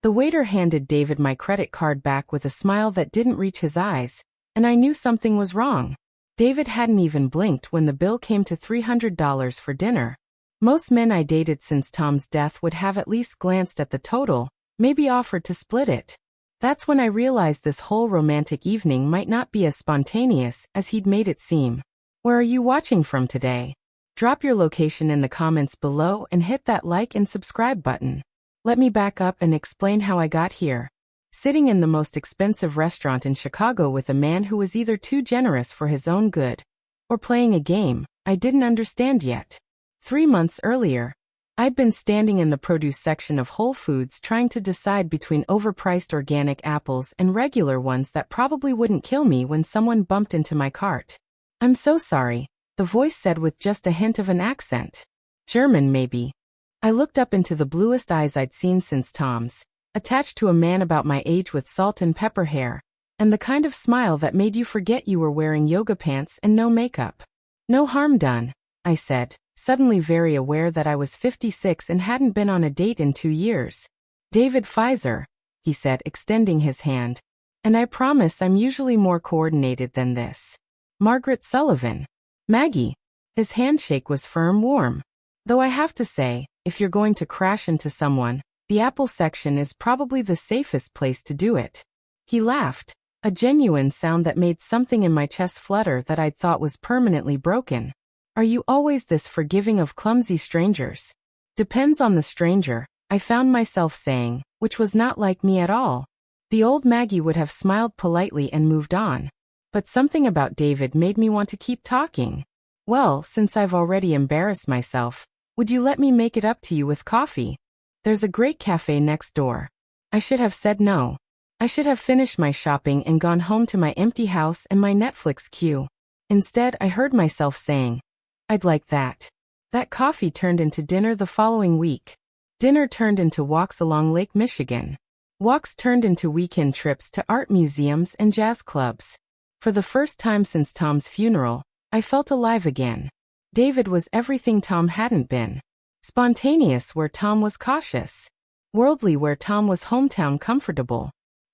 The waiter handed David my credit card back with a smile that didn't reach his eyes, and I knew something was wrong. David hadn't even blinked when the bill came to $300 for dinner. Most men I dated since Tom's death would have at least glanced at the total, maybe offered to split it. That's when I realized this whole romantic evening might not be as spontaneous as he'd made it seem. Where are you watching from today? Drop your location in the comments below and hit that like and subscribe button. Let me back up and explain how I got here. Sitting in the most expensive restaurant in Chicago with a man who was either too generous for his own good, or playing a game I didn't understand yet. 3 months earlier, I'd been standing in the produce section of Whole Foods trying to decide between overpriced organic apples and regular ones that probably wouldn't kill me when someone bumped into my cart. "I'm so sorry," the voice said with just a hint of an accent. German, maybe. I looked up into the bluest eyes I'd seen since Tom's, attached to a man about my age with salt and pepper hair, and the kind of smile that made you forget you were wearing yoga pants and no makeup. "No harm done," I said, suddenly very aware that I was 56 and hadn't been on a date in 2 years. "David Pfizer," he said, extending his hand. "And I promise I'm usually more coordinated than this. Margaret Sullivan." "Maggie." His handshake was firm, warm. Though I have to say, if you're going to crash into someone, the apple section is probably the safest place to do it. He laughed, a genuine sound that made something in my chest flutter that I'd thought was permanently broken. "Are you always this forgiving of clumsy strangers?" "Depends on the stranger," I found myself saying, which was not like me at all. The old Maggie would have smiled politely and moved on. But something about David made me want to keep talking. "Well, since I've already embarrassed myself, would you let me make it up to you with coffee? There's a great cafe next door." I should have said no. I should have finished my shopping and gone home to my empty house and my Netflix queue. Instead, I heard myself saying, "I'd like that." That coffee turned into dinner the following week. Dinner turned into walks along Lake Michigan. Walks turned into weekend trips to art museums and jazz clubs. For the first time since Tom's funeral, I felt alive again. David was everything Tom hadn't been. Spontaneous where Tom was cautious. Worldly where Tom was hometown comfortable.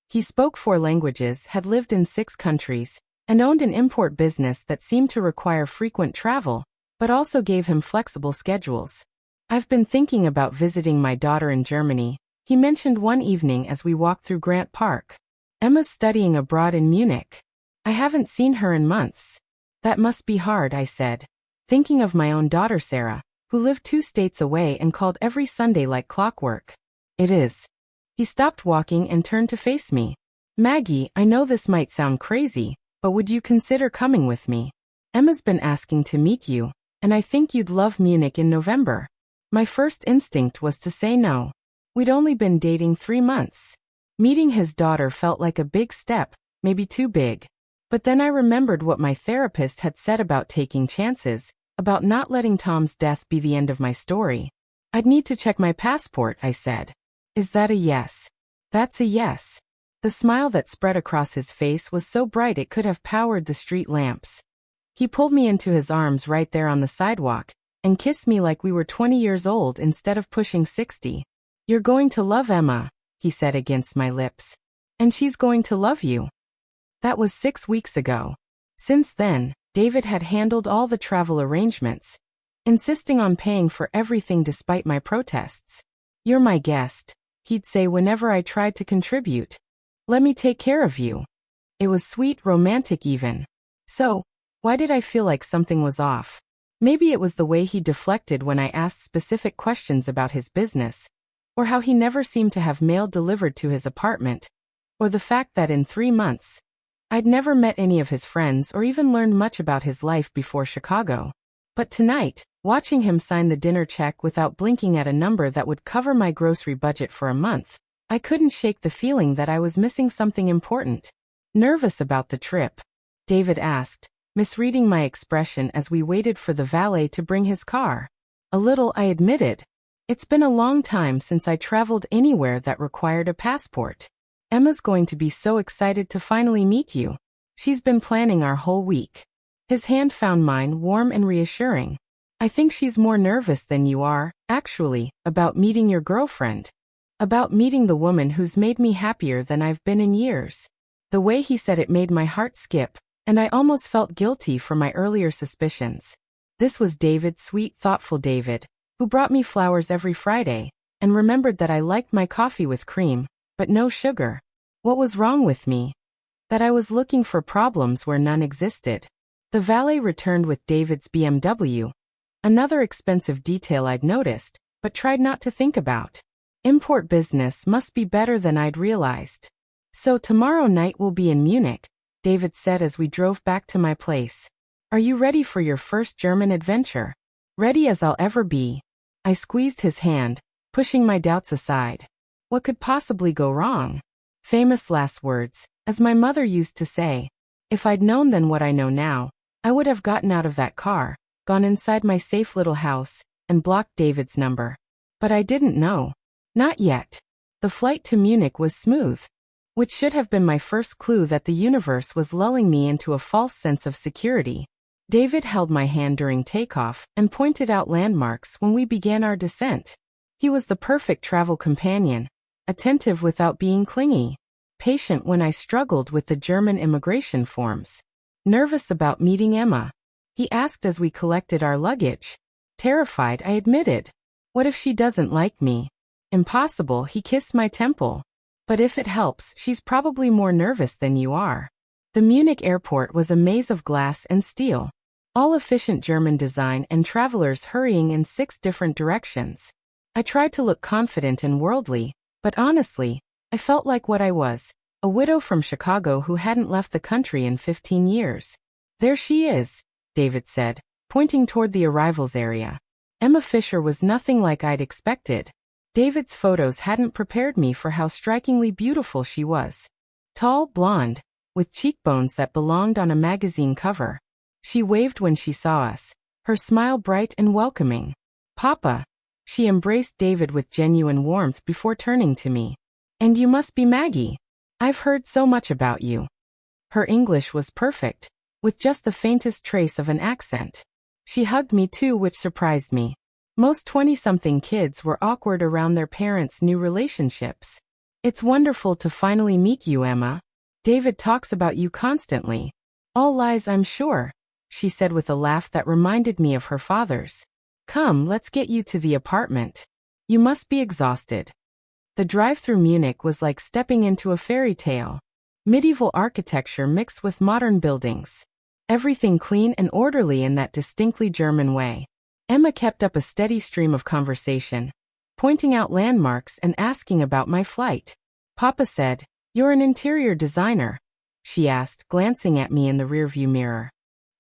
He spoke 4 languages, had lived in 6 countries, and owned an import business that seemed to require frequent travel, but also gave him flexible schedules. "I've been thinking about visiting my daughter in Germany," he mentioned one evening as we walked through Grant Park. "Emma's studying abroad in Munich. I haven't seen her in months." "That must be hard," I said, thinking of my own daughter Sarah, who lived 2 states away and called every Sunday like clockwork. "It is." He stopped walking and turned to face me. "Maggie, I know this might sound crazy, but would you consider coming with me? Emma's been asking to meet you, and I think you'd love Munich in November." My first instinct was to say no. We'd only been dating 3 months. Meeting his daughter felt like a big step, maybe too big. But then I remembered what my therapist had said about taking chances, about not letting Tom's death be the end of my story. "I'd need to check my passport," I said. "Is that a yes?" "That's a yes." The smile that spread across his face was so bright it could have powered the street lamps. He pulled me into his arms right there on the sidewalk, and kissed me like we were 20 years old instead of pushing 60. "You're going to love Emma," he said against my lips. "And she's going to love you." That was 6 weeks ago. Since then, David had handled all the travel arrangements, insisting on paying for everything despite my protests. "You're my guest," he'd say whenever I tried to contribute. "Let me take care of you." It was sweet, romantic even. So, why did I feel like something was off? Maybe it was the way he deflected when I asked specific questions about his business, or how he never seemed to have mail delivered to his apartment, or the fact that in 3 months, I'd never met any of his friends or even learned much about his life before Chicago. But tonight, watching him sign the dinner check without blinking at a number that would cover my grocery budget for a month, I couldn't shake the feeling that I was missing something important. "Nervous about the trip?" David asked, misreading my expression as we waited for the valet to bring his car. "A little," I admitted. "It's been a long time since I traveled anywhere that required a passport. Emma's going to be so excited to finally meet you. She's been planning our whole week." His hand found mine warm and reassuring. "I think she's more nervous than you are, actually, about meeting your girlfriend." About meeting the woman who's made me happier than I've been in years. The way he said it made my heart skip, and I almost felt guilty for my earlier suspicions. This was David, sweet, thoughtful David, who brought me flowers every Friday, and remembered that I liked my coffee with cream, but no sugar. What was wrong with me? That I was looking for problems where none existed. The valet returned with David's BMW, another expensive detail I'd noticed, but tried not to think about. Import business must be better than I'd realized. So tomorrow night we'll be in Munich, David said as we drove back to my place. Are you ready for your first German adventure? Ready as I'll ever be. I squeezed his hand, pushing my doubts aside. What could possibly go wrong? Famous last words, as my mother used to say. If I'd known then what I know now, I would have gotten out of that car, gone inside my safe little house, and blocked David's number. But I didn't know. Not yet. The flight to Munich was smooth, which should have been my first clue that the universe was lulling me into a false sense of security. David held my hand during takeoff and pointed out landmarks when we began our descent. He was the perfect travel companion, attentive without being clingy, patient when I struggled with the German immigration forms, nervous about meeting Emma. He asked as we collected our luggage. Terrified, I admitted. What if she doesn't like me? Impossible, he kissed my temple. But if it helps, she's probably more nervous than you are. The Munich airport was a maze of glass and steel, all efficient German design and travelers hurrying in 6 different directions. I tried to look confident and worldly, but honestly, I felt like what I was, a widow from Chicago who hadn't left the country in 15 years. There she is, David said, pointing toward the arrivals area. Emma Fisher was nothing like I'd expected. David's photos hadn't prepared me for how strikingly beautiful she was. Tall, blonde, with cheekbones that belonged on a magazine cover. She waved when she saw us, her smile bright and welcoming. Papa. She embraced David with genuine warmth before turning to me. And you must be Maggie. I've heard so much about you. Her English was perfect, with just the faintest trace of an accent. She hugged me too, which surprised me. Most 20-something kids were awkward around their parents' new relationships. It's wonderful to finally meet you, Emma. David talks about you constantly. All lies, I'm sure, she said with a laugh that reminded me of her father's. Come, let's get you to the apartment. You must be exhausted. The drive through Munich was like stepping into a fairy tale. Medieval architecture mixed with modern buildings. Everything clean and orderly in that distinctly German way. Emma kept up a steady stream of conversation, pointing out landmarks and asking about my flight. Papa said, "You're an interior designer?" she asked, glancing at me in the rearview mirror.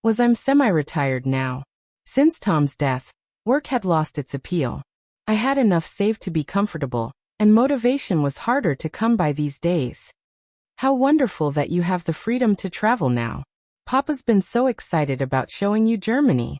I'm semi-retired now. Since Tom's death, work had lost its appeal. I had enough saved to be comfortable, and motivation was harder to come by these days. How wonderful that you have the freedom to travel now. Papa's been so excited about showing you Germany.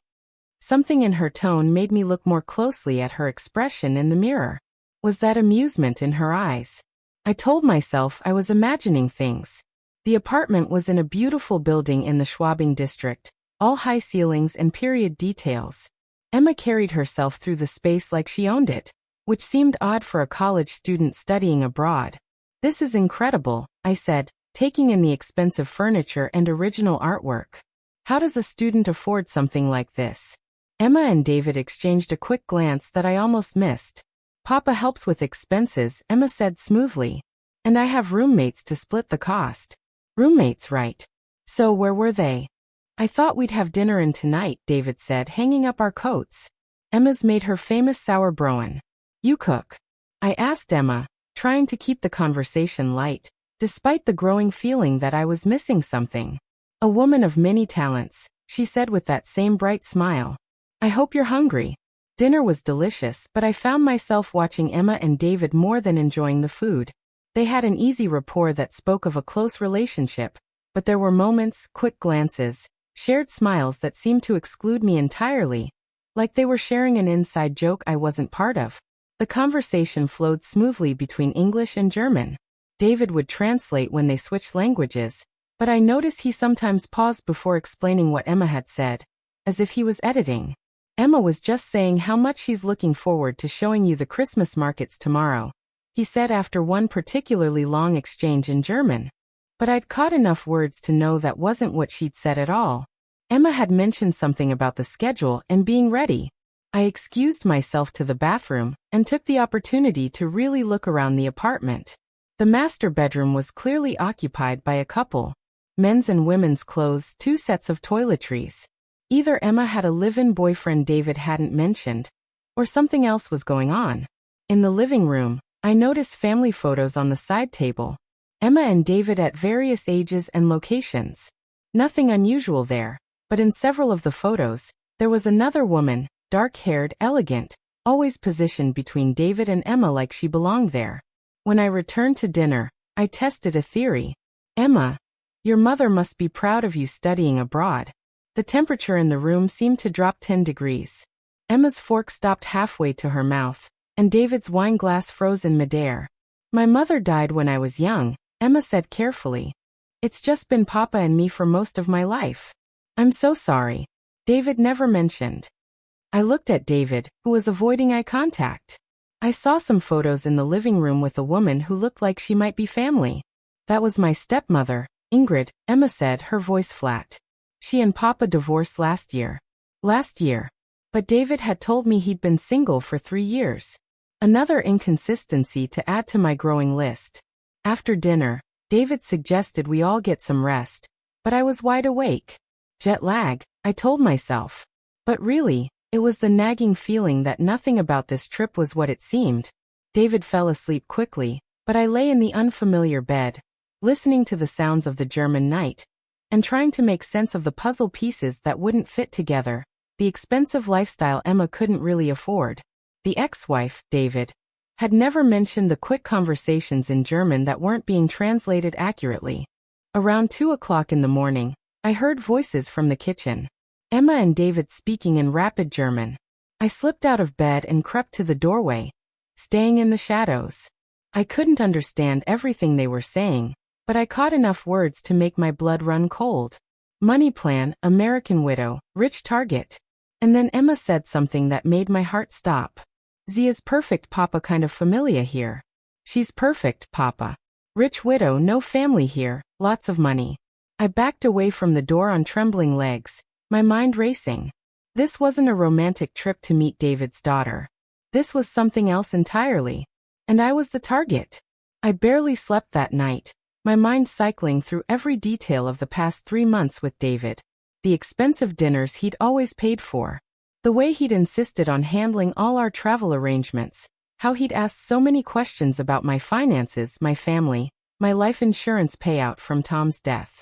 Something in her tone made me look more closely at her expression in the mirror. Was that amusement in her eyes? I told myself I was imagining things. The apartment was in a beautiful building in the Schwabing district, all high ceilings and period details. Emma carried herself through the space like she owned it, which seemed odd for a college student studying abroad. This is incredible, I said, taking in the expensive furniture and original artwork. How does a student afford something like this? Emma and David exchanged a quick glance that I almost missed. Papa helps with expenses, Emma said smoothly. And I have roommates to split the cost. Roommates, right? So where were they? I thought we'd have dinner in tonight, David said, hanging up our coats. Emma's made her famous sauerbraten. You cook? I asked Emma, trying to keep the conversation light, despite the growing feeling that I was missing something. A woman of many talents, she said with that same bright smile. I hope you're hungry. Dinner was delicious, but I found myself watching Emma and David more than enjoying the food. They had an easy rapport that spoke of a close relationship, but there were moments, quick glances, shared smiles that seemed to exclude me entirely, like they were sharing an inside joke I wasn't part of. The conversation flowed smoothly between English and German. David would translate when they switched languages, but I noticed he sometimes paused before explaining what Emma had said, as if he was editing. Emma was just saying how much she's looking forward to showing you the Christmas markets tomorrow. he said after one particularly long exchange in German. But I'd caught enough words to know that wasn't what she'd said at all. Emma had mentioned something about the schedule and being ready. I excused myself to the bathroom and took the opportunity to really look around the apartment. The master bedroom was clearly occupied by a couple. Men's and women's clothes, 2 sets of toiletries. Either Emma had a live-in boyfriend David hadn't mentioned, or something else was going on. In the living room, I noticed family photos on the side table. Emma and David at various ages and locations. Nothing unusual there, but in several of the photos, there was another woman, dark-haired, elegant, always positioned between David and Emma like she belonged there. When I returned to dinner, I tested a theory. Emma, your mother must be proud of you studying abroad. The temperature in the room seemed to drop 10 degrees. Emma's fork stopped halfway to her mouth, and David's wine glass froze in midair. My mother died when I was young, Emma said carefully. It's just been Papa and me for most of my life. I'm so sorry. David never mentioned. I looked at David, who was avoiding eye contact. I saw some photos in the living room with a woman who looked like she might be family. That was my stepmother, Ingrid, Emma said, her voice flat. She and Papa divorced last year. Last year. But David had told me he'd been single for 3 years. Another inconsistency to add to my growing list. After dinner, David suggested we all get some rest, but I was wide awake. Jet lag, I told myself. But really, it was the nagging feeling that nothing about this trip was what it seemed. David fell asleep quickly, but I lay in the unfamiliar bed, listening to the sounds of the German night, and trying to make sense of the puzzle pieces that wouldn't fit together. The expensive lifestyle Emma couldn't really afford. The ex-wife, David, had never mentioned the quick conversations in German that weren't being translated accurately. Around 2 o'clock in the morning, I heard voices from the kitchen. Emma and David speaking in rapid German. I slipped out of bed and crept to the doorway, staying in the shadows. I couldn't understand everything they were saying, but I caught enough words to make my blood run cold. Money plan, American widow, rich target. And then Emma said something that made my heart stop. "Sie is perfect, Papa, kind of familia here." She's perfect, Papa. Rich widow, no family here, lots of money. I backed away from the door on trembling legs, my mind racing. This wasn't a romantic trip to meet David's daughter. This was something else entirely. And I was the target. I barely slept that night, my mind cycling through every detail of the past 3 months with David. The expensive dinners he'd always paid for. The way he'd insisted on handling all our travel arrangements. How he'd asked so many questions about my finances, my family, my life insurance payout from Tom's death.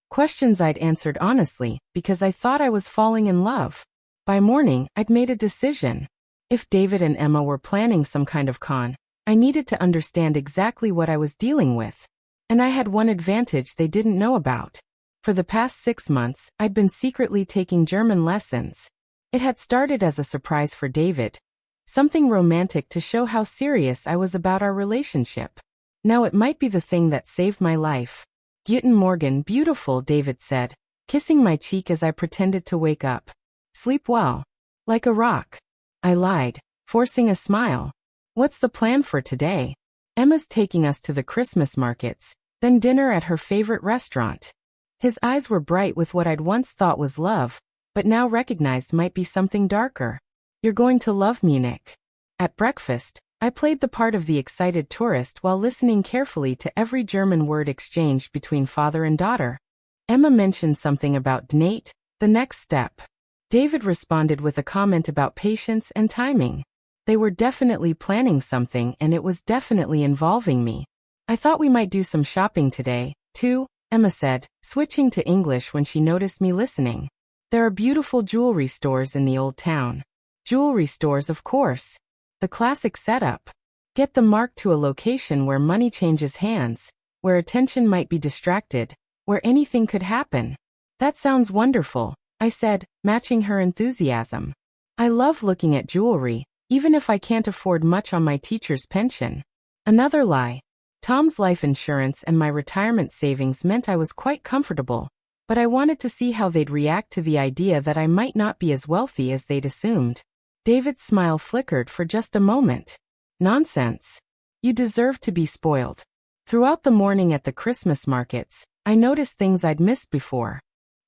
Questions I'd answered honestly, because I thought I was falling in love. By morning, I'd made a decision. If David and Emma were planning some kind of con, I needed to understand exactly what I was dealing with. And I had one advantage they didn't know about. For the past 6 months, I'd been secretly taking German lessons. It had started as a surprise for David. Something romantic to show how serious I was about our relationship. Now it might be the thing that saved my life. "Guten Morgen, beautiful," David said, kissing my cheek as I pretended to wake up. "Sleep well." "Like a rock." I lied, forcing a smile. "What's the plan for today?" "Emma's taking us to the Christmas markets, then dinner at her favorite restaurant." His eyes were bright with what I'd once thought was love, but now recognized might be something darker. "You're going to love Munich." At breakfast, I played the part of the excited tourist while listening carefully to every German word exchanged between father and daughter. Emma mentioned something about Date, the next step. David responded with a comment about patience and timing. They were definitely planning something, and it was definitely involving me. "I thought we might do some shopping today, too," Emma said, switching to English when she noticed me listening. "There are beautiful jewelry stores in the old town." Jewelry stores, of course. The classic setup. Get them marked to a location where money changes hands, where attention might be distracted, where anything could happen. "That sounds wonderful," I said, matching her enthusiasm. "I love looking at jewelry, even if I can't afford much on my teacher's pension." Another lie. Tom's life insurance and my retirement savings meant I was quite comfortable, but I wanted to see how they'd react to the idea that I might not be as wealthy as they'd assumed. David's smile flickered for just a moment. "Nonsense. You deserve to be spoiled. Throughout the morning at the Christmas markets, I noticed things I'd missed before.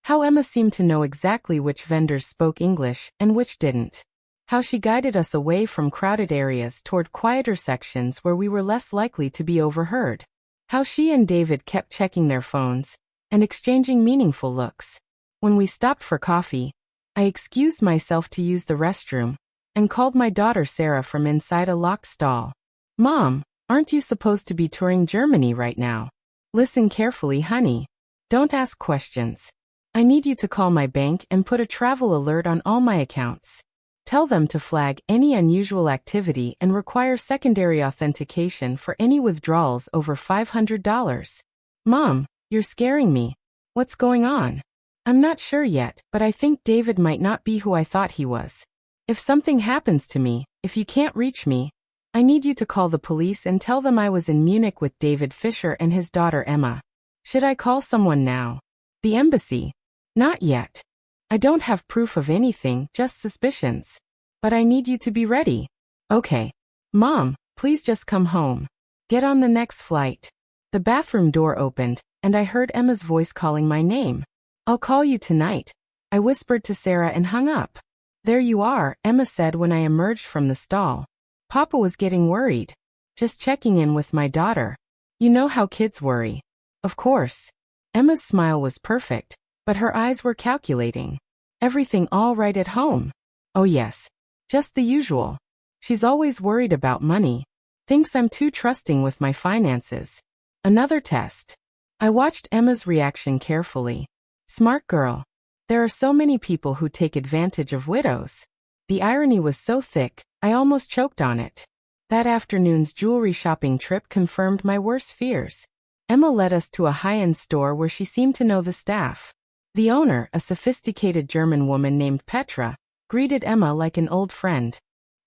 How Emma seemed to know exactly which vendors spoke English and which didn't. How she guided us away from crowded areas toward quieter sections where we were less likely to be overheard. How she and David kept checking their phones and exchanging meaningful looks. When we stopped for coffee, I excused myself to use the restroom and called my daughter Sarah from inside a locked stall. "Mom, aren't you supposed to be touring Germany right now? Listen carefully, honey. Don't ask questions. I need you to call my bank and put a travel alert on all my accounts. Tell them to flag any unusual activity and require secondary authentication for any withdrawals over $500. Mom, you're scaring me. What's going on? I'm not sure yet, but I think David might not be who I thought he was. If something happens to me, if you can't reach me, I need you to call the police and tell them I was in Munich with David Fisher and his daughter Emma. Should I call someone now? The embassy? Not yet. I don't have proof of anything, just suspicions. But I need you to be ready. Okay. Mom, please just come home. Get on the next flight." The bathroom door opened, and I heard Emma's voice calling my name. "I'll call you tonight," I whispered to Sarah and hung up. "There you are," Emma said when I emerged from the stall. Papa was getting worried. "Just checking in with my daughter. You know how kids worry." "Of course." Emma's smile was perfect, but her eyes were calculating. "Everything all right at home?" "Oh yes. Just the usual. She's always worried about money. Thinks I'm too trusting with my finances." Another test. I watched Emma's reaction carefully. Smart girl. There are so many people who take advantage of widows. The irony was so thick, I almost choked on it. That afternoon's jewelry shopping trip confirmed my worst fears. Emma led us to a high-end store where she seemed to know the staff. The owner, a sophisticated German woman named Petra, greeted Emma like an old friend.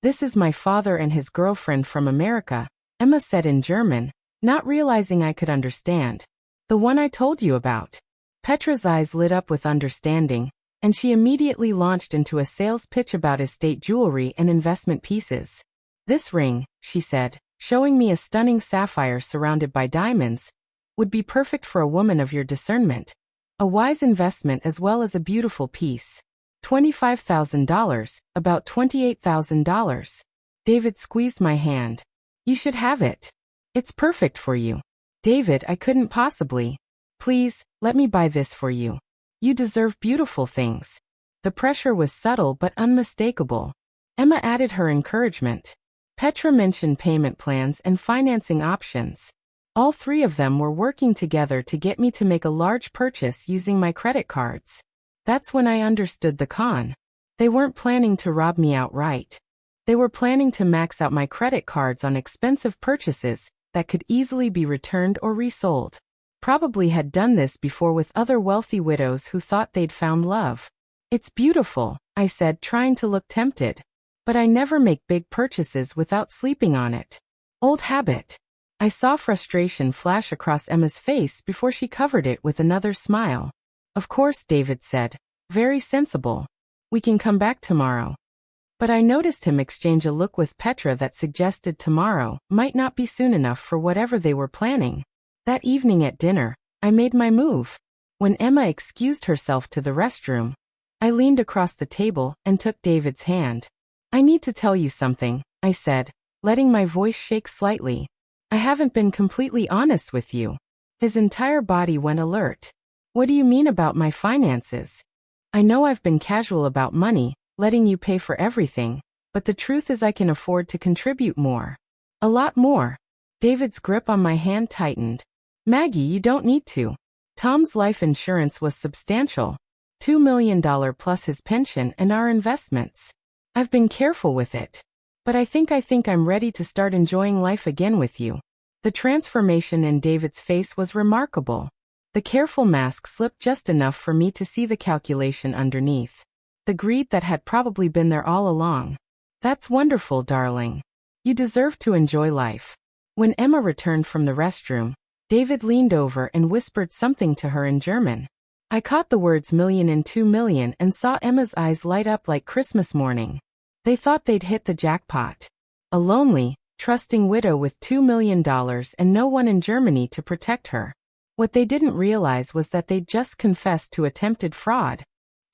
"This is my father and his girlfriend from America," Emma said in German, not realizing I could understand. "The one I told you about." Petra's eyes lit up with understanding, and she immediately launched into a sales pitch about estate jewelry and investment pieces. "This ring," she said, showing me a stunning sapphire surrounded by diamonds, "would be perfect for a woman of your discernment. A wise investment as well as a beautiful piece. $25,000, about $28,000. David squeezed my hand. "You should have it. It's perfect for you." "David, I couldn't possibly. Please, let me buy this for you. You deserve beautiful things." The pressure was subtle but unmistakable. Emma added her encouragement. Petra mentioned payment plans and financing options. All three of them were working together to get me to make a large purchase using my credit cards. That's when I understood the con. They weren't planning to rob me outright. They were planning to max out my credit cards on expensive purchases that could easily be returned or resold. Probably had done this before with other wealthy widows who thought they'd found love. "It's beautiful," I said, trying to look tempted. "But I never make big purchases without sleeping on it. Old habit." I saw frustration flash across Emma's face before she covered it with another smile. "Of course," David said. "Very sensible. We can come back tomorrow." But I noticed him exchange a look with Petra that suggested tomorrow might not be soon enough for whatever they were planning. That evening at dinner, I made my move. When Emma excused herself to the restroom, I leaned across the table and took David's hand. "I need to tell you something," I said, letting my voice shake slightly. "I haven't been completely honest with you." His entire body went alert. "What do you mean about my finances? I know I've been casual about money, letting you pay for everything, but the truth is I can afford to contribute more. A lot more." David's grip on my hand tightened. "Maggie, you don't need to. Tom's life insurance was substantial. $2 million plus his pension and our investments. I've been careful with it. But I think I'm ready to start enjoying life again with you." The transformation in David's face was remarkable. The careful mask slipped just enough for me to see the calculation underneath. The greed that had probably been there all along. "That's wonderful, darling. You deserve to enjoy life." When Emma returned from the restroom, David leaned over and whispered something to her in German. I caught the words million and 2 million and saw Emma's eyes light up like Christmas morning. They thought they'd hit the jackpot. A lonely, trusting widow with $2 million and no one in Germany to protect her. What they didn't realize was that they'd just confessed to attempted fraud.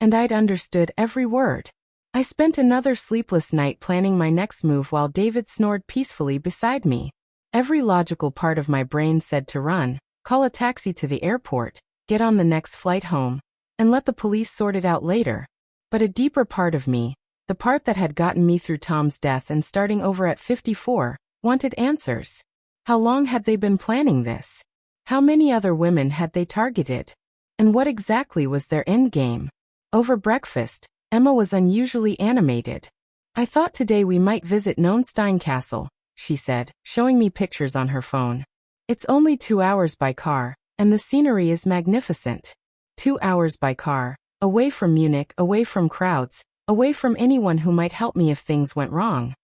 And I'd understood every word. I spent another sleepless night planning my next move while David snored peacefully beside me. Every logical part of my brain said to run, call a taxi to the airport, get on the next flight home, and let the police sort it out later. But a deeper part of me, the part that had gotten me through Tom's death and starting over at 54, wanted answers. How long had they been planning this? How many other women had they targeted? And what exactly was their end game? Over breakfast, Emma was unusually animated. I thought today we might visit Neuenstein Castle, she said, showing me pictures on her phone. It's only 2 hours by car, and the scenery is magnificent. 2 hours by car, away from Munich, away from crowds, away from anyone who might help me if things went wrong.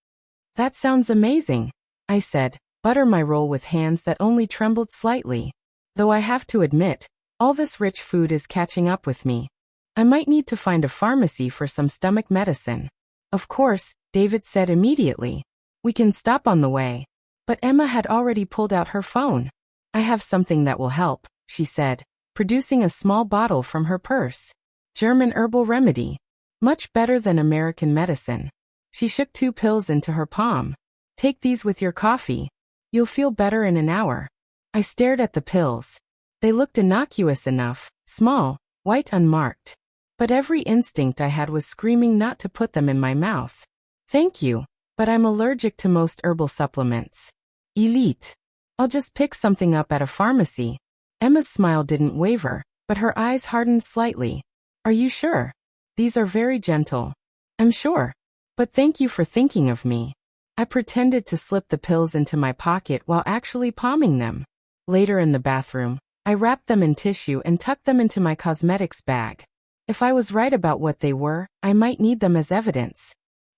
That sounds amazing, I said, butter my roll with hands that only trembled slightly. Though I have to admit, all this rich food is catching up with me. I might need to find a pharmacy for some stomach medicine. Of course, David said immediately. We can stop on the way. But Emma had already pulled out her phone. I have something that will help, she said, producing a small bottle from her purse. German herbal remedy. Much better than American medicine. She shook 2 pills into her palm. Take these with your coffee. You'll feel better in an hour. I stared at the pills. They looked innocuous enough, small, white unmarked. But every instinct I had was screaming not to put them in my mouth. Thank you, but I'm allergic to most herbal supplements. Elite. I'll just pick something up at a pharmacy. Emma's smile didn't waver, but her eyes hardened slightly. Are you sure? These are very gentle. I'm sure. But thank you for thinking of me. I pretended to slip the pills into my pocket while actually palming them. Later in the bathroom, I wrapped them in tissue and tucked them into my cosmetics bag. If I was right about what they were, I might need them as evidence.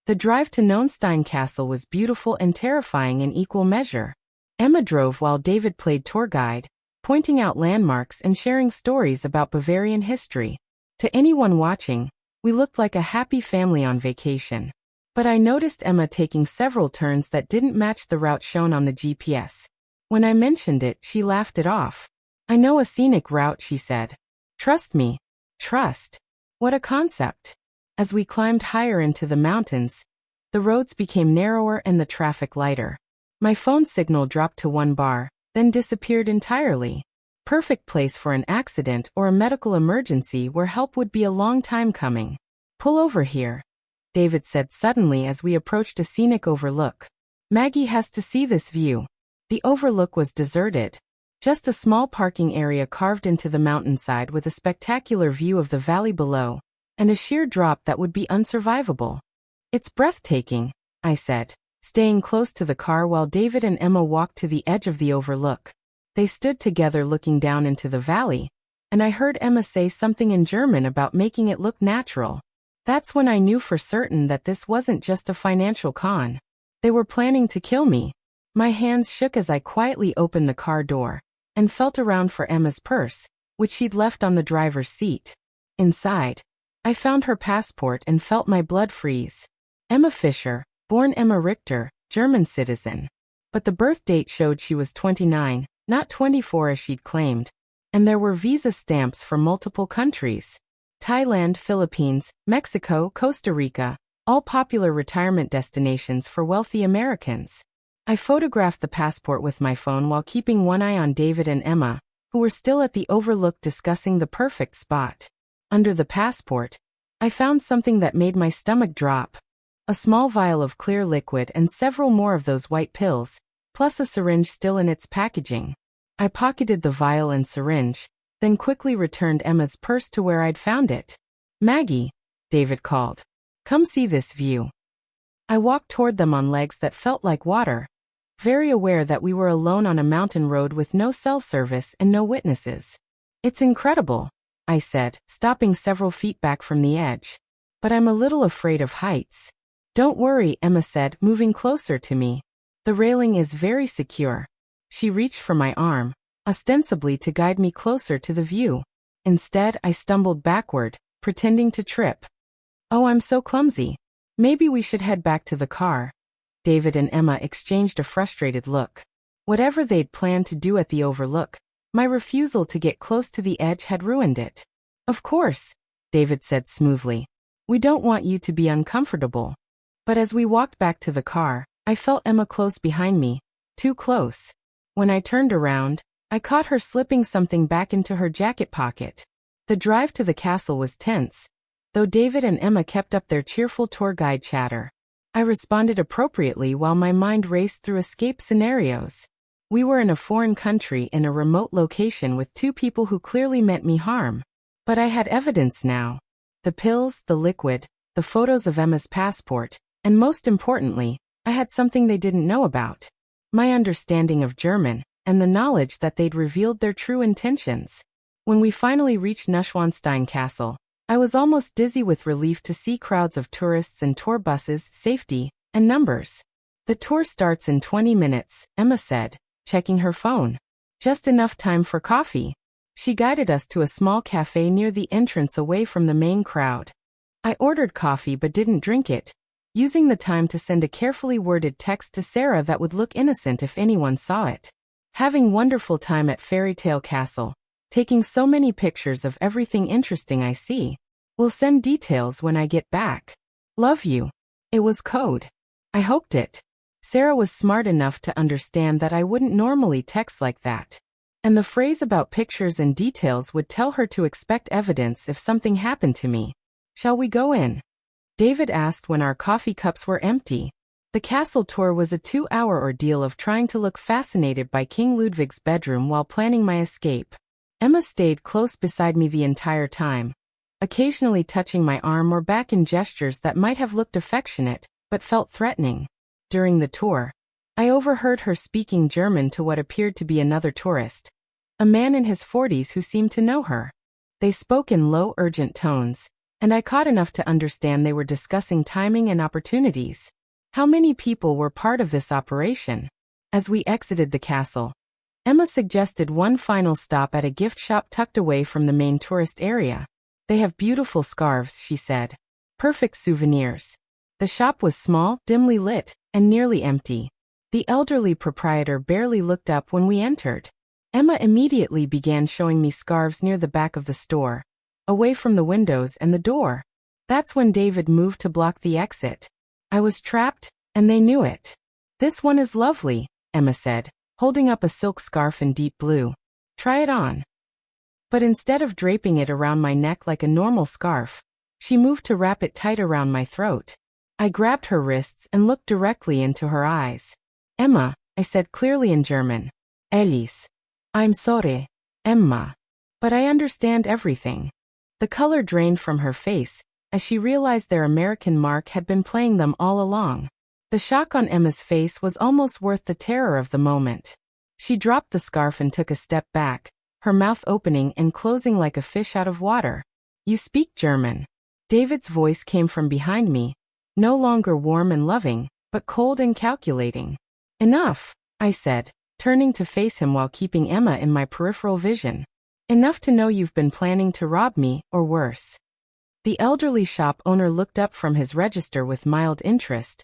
The drive to Neuenstein Castle was beautiful and terrifying in equal measure. Emma drove while David played tour guide, pointing out landmarks and sharing stories about Bavarian history. To anyone watching, we looked like a happy family on vacation. But I noticed Emma taking several turns that didn't match the route shown on the GPS. When I mentioned it, she laughed it off. I know a scenic route, she said. Trust me. Trust. What a concept. As we climbed higher into the mountains, the roads became narrower and the traffic lighter. My phone signal dropped to 1 bar, then disappeared entirely. Perfect place for an accident or a medical emergency where help would be a long time coming. Pull over here, David said suddenly as we approached a scenic overlook. Maggie has to see this view. The overlook was deserted. Just a small parking area carved into the mountainside with a spectacular view of the valley below, and a sheer drop that would be unsurvivable. It's breathtaking, I said, staying close to the car while David and Emma walked to the edge of the overlook. They stood together looking down into the valley, and I heard Emma say something in German about making it look natural. That's when I knew for certain that this wasn't just a financial con. They were planning to kill me. My hands shook as I quietly opened the car door and felt around for Emma's purse, which she'd left on the driver's seat. Inside, I found her passport and felt my blood freeze. Emma Fischer, born Emma Richter, German citizen. But the birth date showed she was 29, not 24 as she'd claimed, and there were visa stamps for multiple countries. Thailand, Philippines, Mexico, Costa Rica, all popular retirement destinations for wealthy Americans. I photographed the passport with my phone while keeping one eye on David and Emma, who were still at the overlook discussing the perfect spot. Under the passport, I found something that made my stomach drop. A small vial of clear liquid and several more of those white pills, plus a syringe still in its packaging. I pocketed the vial and syringe, then quickly returned Emma's purse to where I'd found it. Maggie, David called. Come see this view. I walked toward them on legs that felt like water, very aware that we were alone on a mountain road with no cell service and no witnesses. It's incredible, I said, stopping several feet back from the edge. But I'm a little afraid of heights. Don't worry, Emma said, moving closer to me. The railing is very secure. She reached for my arm, ostensibly to guide me closer to the view. Instead, I stumbled backward, pretending to trip. Oh, I'm so clumsy. Maybe we should head back to the car. David and Emma exchanged a frustrated look. Whatever they'd planned to do at the Overlook, my refusal to get close to the edge had ruined it. Of course, David said smoothly. We don't want you to be uncomfortable. But as we walked back to the car, I felt Emma close behind me, too close. When I turned around, I caught her slipping something back into her jacket pocket. The drive to the castle was tense, though David and Emma kept up their cheerful tour guide chatter. I responded appropriately while my mind raced through escape scenarios. We were in a foreign country in a remote location with two people who clearly meant me harm. But I had evidence now. The pills, the liquid, the photos of Emma's passport, and most importantly, I had something they didn't know about. My understanding of German, and the knowledge that they'd revealed their true intentions. When we finally reached Neuschwanstein Castle, I was almost dizzy with relief to see crowds of tourists and tour buses, safety, and numbers. The tour starts in 20 minutes, Emma said, checking her phone. Just enough time for coffee. She guided us to a small cafe near the entrance away from the main crowd. I ordered coffee but didn't drink it, using the time to send a carefully worded text to Sarah that would look innocent if anyone saw it. Having wonderful time at Fairytale Castle, taking so many pictures of everything interesting I see. Will send details when I get back. Love you. It was code. I hoped it. Sarah was smart enough to understand that I wouldn't normally text like that. And the phrase about pictures and details would tell her to expect evidence if something happened to me. Shall we go in? David asked when our coffee cups were empty. The castle tour was a 2-hour ordeal of trying to look fascinated by King Ludwig's bedroom while planning my escape. Emma stayed close beside me the entire time, occasionally touching my arm or back in gestures that might have looked affectionate, but felt threatening. During the tour, I overheard her speaking German to what appeared to be another tourist, a man in his 40s who seemed to know her. They spoke in low, urgent tones, and I caught enough to understand they were discussing timing and opportunities. How many people were part of this operation? As we exited the castle, Emma suggested one final stop at a gift shop tucked away from the main tourist area. They have beautiful scarves, she said. Perfect souvenirs. The shop was small, dimly lit, and nearly empty. The elderly proprietor barely looked up when we entered. Emma immediately began showing me scarves near the back of the store, away from the windows and the door. That's when David moved to block the exit. I was trapped, and they knew it. This one is lovely, Emma said, holding up a silk scarf in deep blue. Try it on. But instead of draping it around my neck like a normal scarf, she moved to wrap it tight around my throat. I grabbed her wrists and looked directly into her eyes. Emma, I said clearly in German. Elise. I'm sorry, Emma. But I understand everything. The color drained from her face, as she realized their American mark had been playing them all along. The shock on Emma's face was almost worth the terror of the moment. She dropped the scarf and took a step back, her mouth opening and closing like a fish out of water. You speak German. David's voice came from behind me, no longer warm and loving, but cold and calculating. Enough, I said, turning to face him while keeping Emma in my peripheral vision. Enough to know you've been planning to rob me, or worse. The elderly shop owner looked up from his register with mild interest,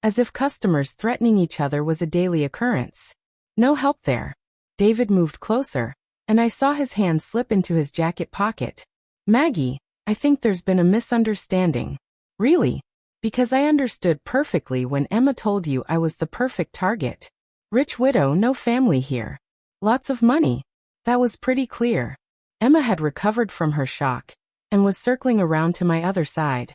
as if customers threatening each other was a daily occurrence. No help there. David moved closer, and I saw his hand slip into his jacket pocket. Maggie, I think there's been a misunderstanding. Really? Because I understood perfectly when Emma told you I was the perfect target. Rich widow, no family here. Lots of money. That was pretty clear. Emma had recovered from her shock, and was circling around to my other side.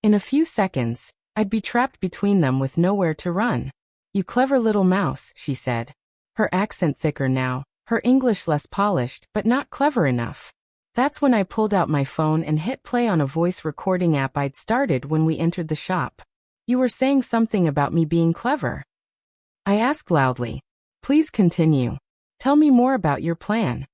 In a few seconds, I'd be trapped between them with nowhere to run. You clever little mouse, she said. Her accent thicker now, her English less polished, but not clever enough. That's when I pulled out my phone and hit play on a voice recording app I'd started when we entered the shop. You were saying something about me being clever. I asked loudly. Please continue. Tell me more about your plan.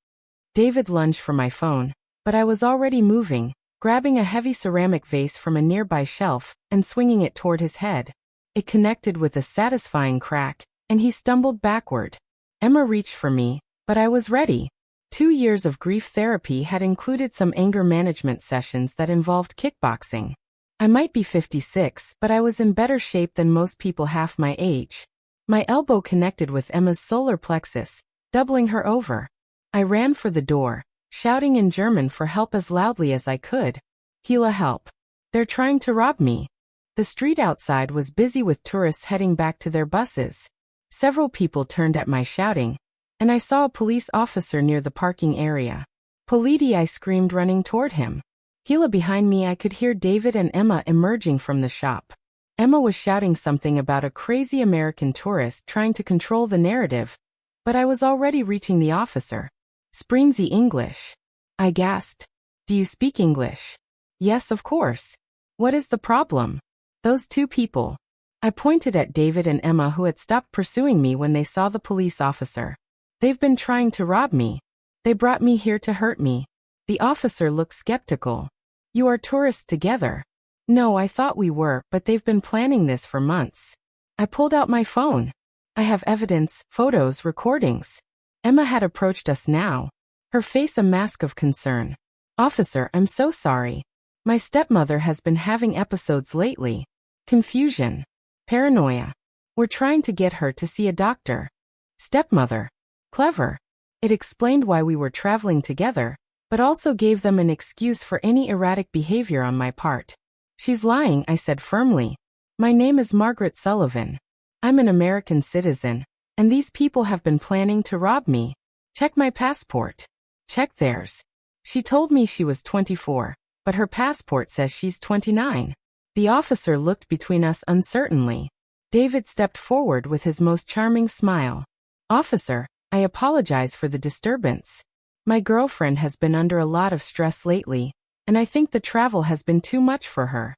David lunged for my phone, but I was already moving, grabbing a heavy ceramic vase from a nearby shelf and swinging it toward his head. It connected with a satisfying crack, and he stumbled backward. Emma reached for me, but I was ready. 2 years of grief therapy had included some anger management sessions that involved kickboxing. I might be 56, but I was in better shape than most people half my age. My elbow connected with Emma's solar plexus, doubling her over. I ran for the door, shouting in German for help as loudly as I could. Hila, help. They're trying to rob me. The street outside was busy with tourists heading back to their buses. Several people turned at my shouting, and I saw a police officer near the parking area. Politi, I screamed, running toward him. Hila, behind me I could hear David and Emma emerging from the shop. Emma was shouting something about a crazy American tourist trying to control the narrative, but I was already reaching the officer. Sprechen Sie English? I gasped. Do you speak English? Yes, of course. What is the problem? Those two people. I pointed at David and Emma, who had stopped pursuing me when they saw the police officer. They've been trying to rob me. They brought me here to hurt me. The officer looked skeptical. You are tourists together? No, I thought we were, but they've been planning this for months. I pulled out my phone. I have evidence, photos, recordings. Emma had approached us now, her face a mask of concern. Officer, I'm so sorry. My stepmother has been having episodes lately. Confusion. Paranoia. We're trying to get her to see a doctor. Stepmother. Clever. It explained why we were traveling together, but also gave them an excuse for any erratic behavior on my part. She's lying, I said firmly. My name is Margaret Sullivan. I'm an American citizen, and these people have been planning to rob me. Check my passport. Check theirs. She told me she was 24, but her passport says she's 29. The officer looked between us uncertainly. David stepped forward with his most charming smile. Officer, I apologize for the disturbance. My girlfriend has been under a lot of stress lately, and I think the travel has been too much for her.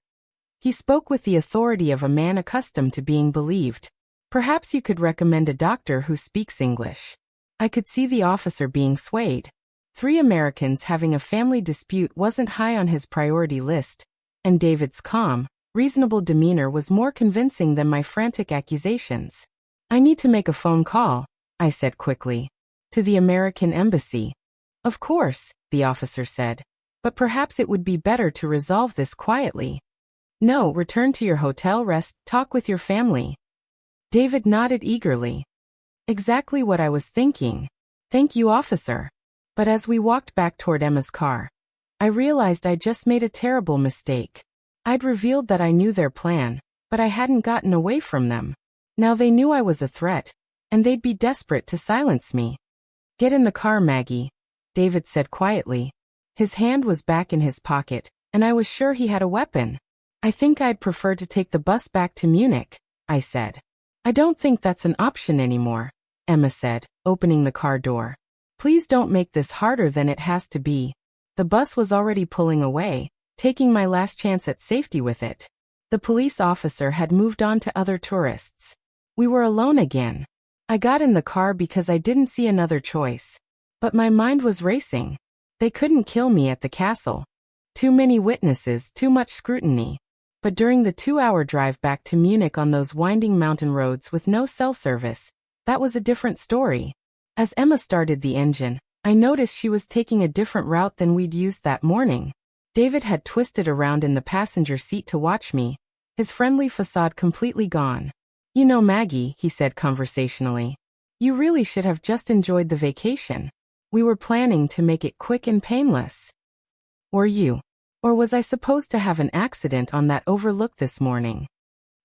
He spoke with the authority of a man accustomed to being believed. Perhaps you could recommend a doctor who speaks English. I could see the officer being swayed. 3 Americans having a family dispute wasn't high on his priority list, and David's calm, reasonable demeanor was more convincing than my frantic accusations. I need to make a phone call, I said quickly. To the American embassy. Of course, the officer said. But perhaps it would be better to resolve this quietly. No, return to your hotel, rest, talk with your family. David nodded eagerly. Exactly what I was thinking. Thank you, officer. But as we walked back toward Emma's car, I realized I just made a terrible mistake. I'd revealed that I knew their plan, but I hadn't gotten away from them. Now they knew I was a threat, and they'd be desperate to silence me. Get in the car, Maggie, David said quietly. His hand was back in his pocket, and I was sure he had a weapon. I think I'd prefer to take the bus back to Munich, I said. I don't think that's an option anymore, Emma said, opening the car door. Please don't make this harder than it has to be. The bus was already pulling away, taking my last chance at safety with it. The police officer had moved on to other tourists. We were alone again. I got in the car because I didn't see another choice. But my mind was racing. They couldn't kill me at the castle. Too many witnesses, too much scrutiny. But during the 2-hour drive back to Munich on those winding mountain roads with no cell service, that was a different story. As Emma started the engine, I noticed she was taking a different route than we'd used that morning. David had twisted around in the passenger seat to watch me, his friendly facade completely gone. You know, Maggie, he said conversationally, you really should have just enjoyed the vacation. We were planning to make it quick and painless. Were you? Or was I supposed to have an accident on that overlook this morning?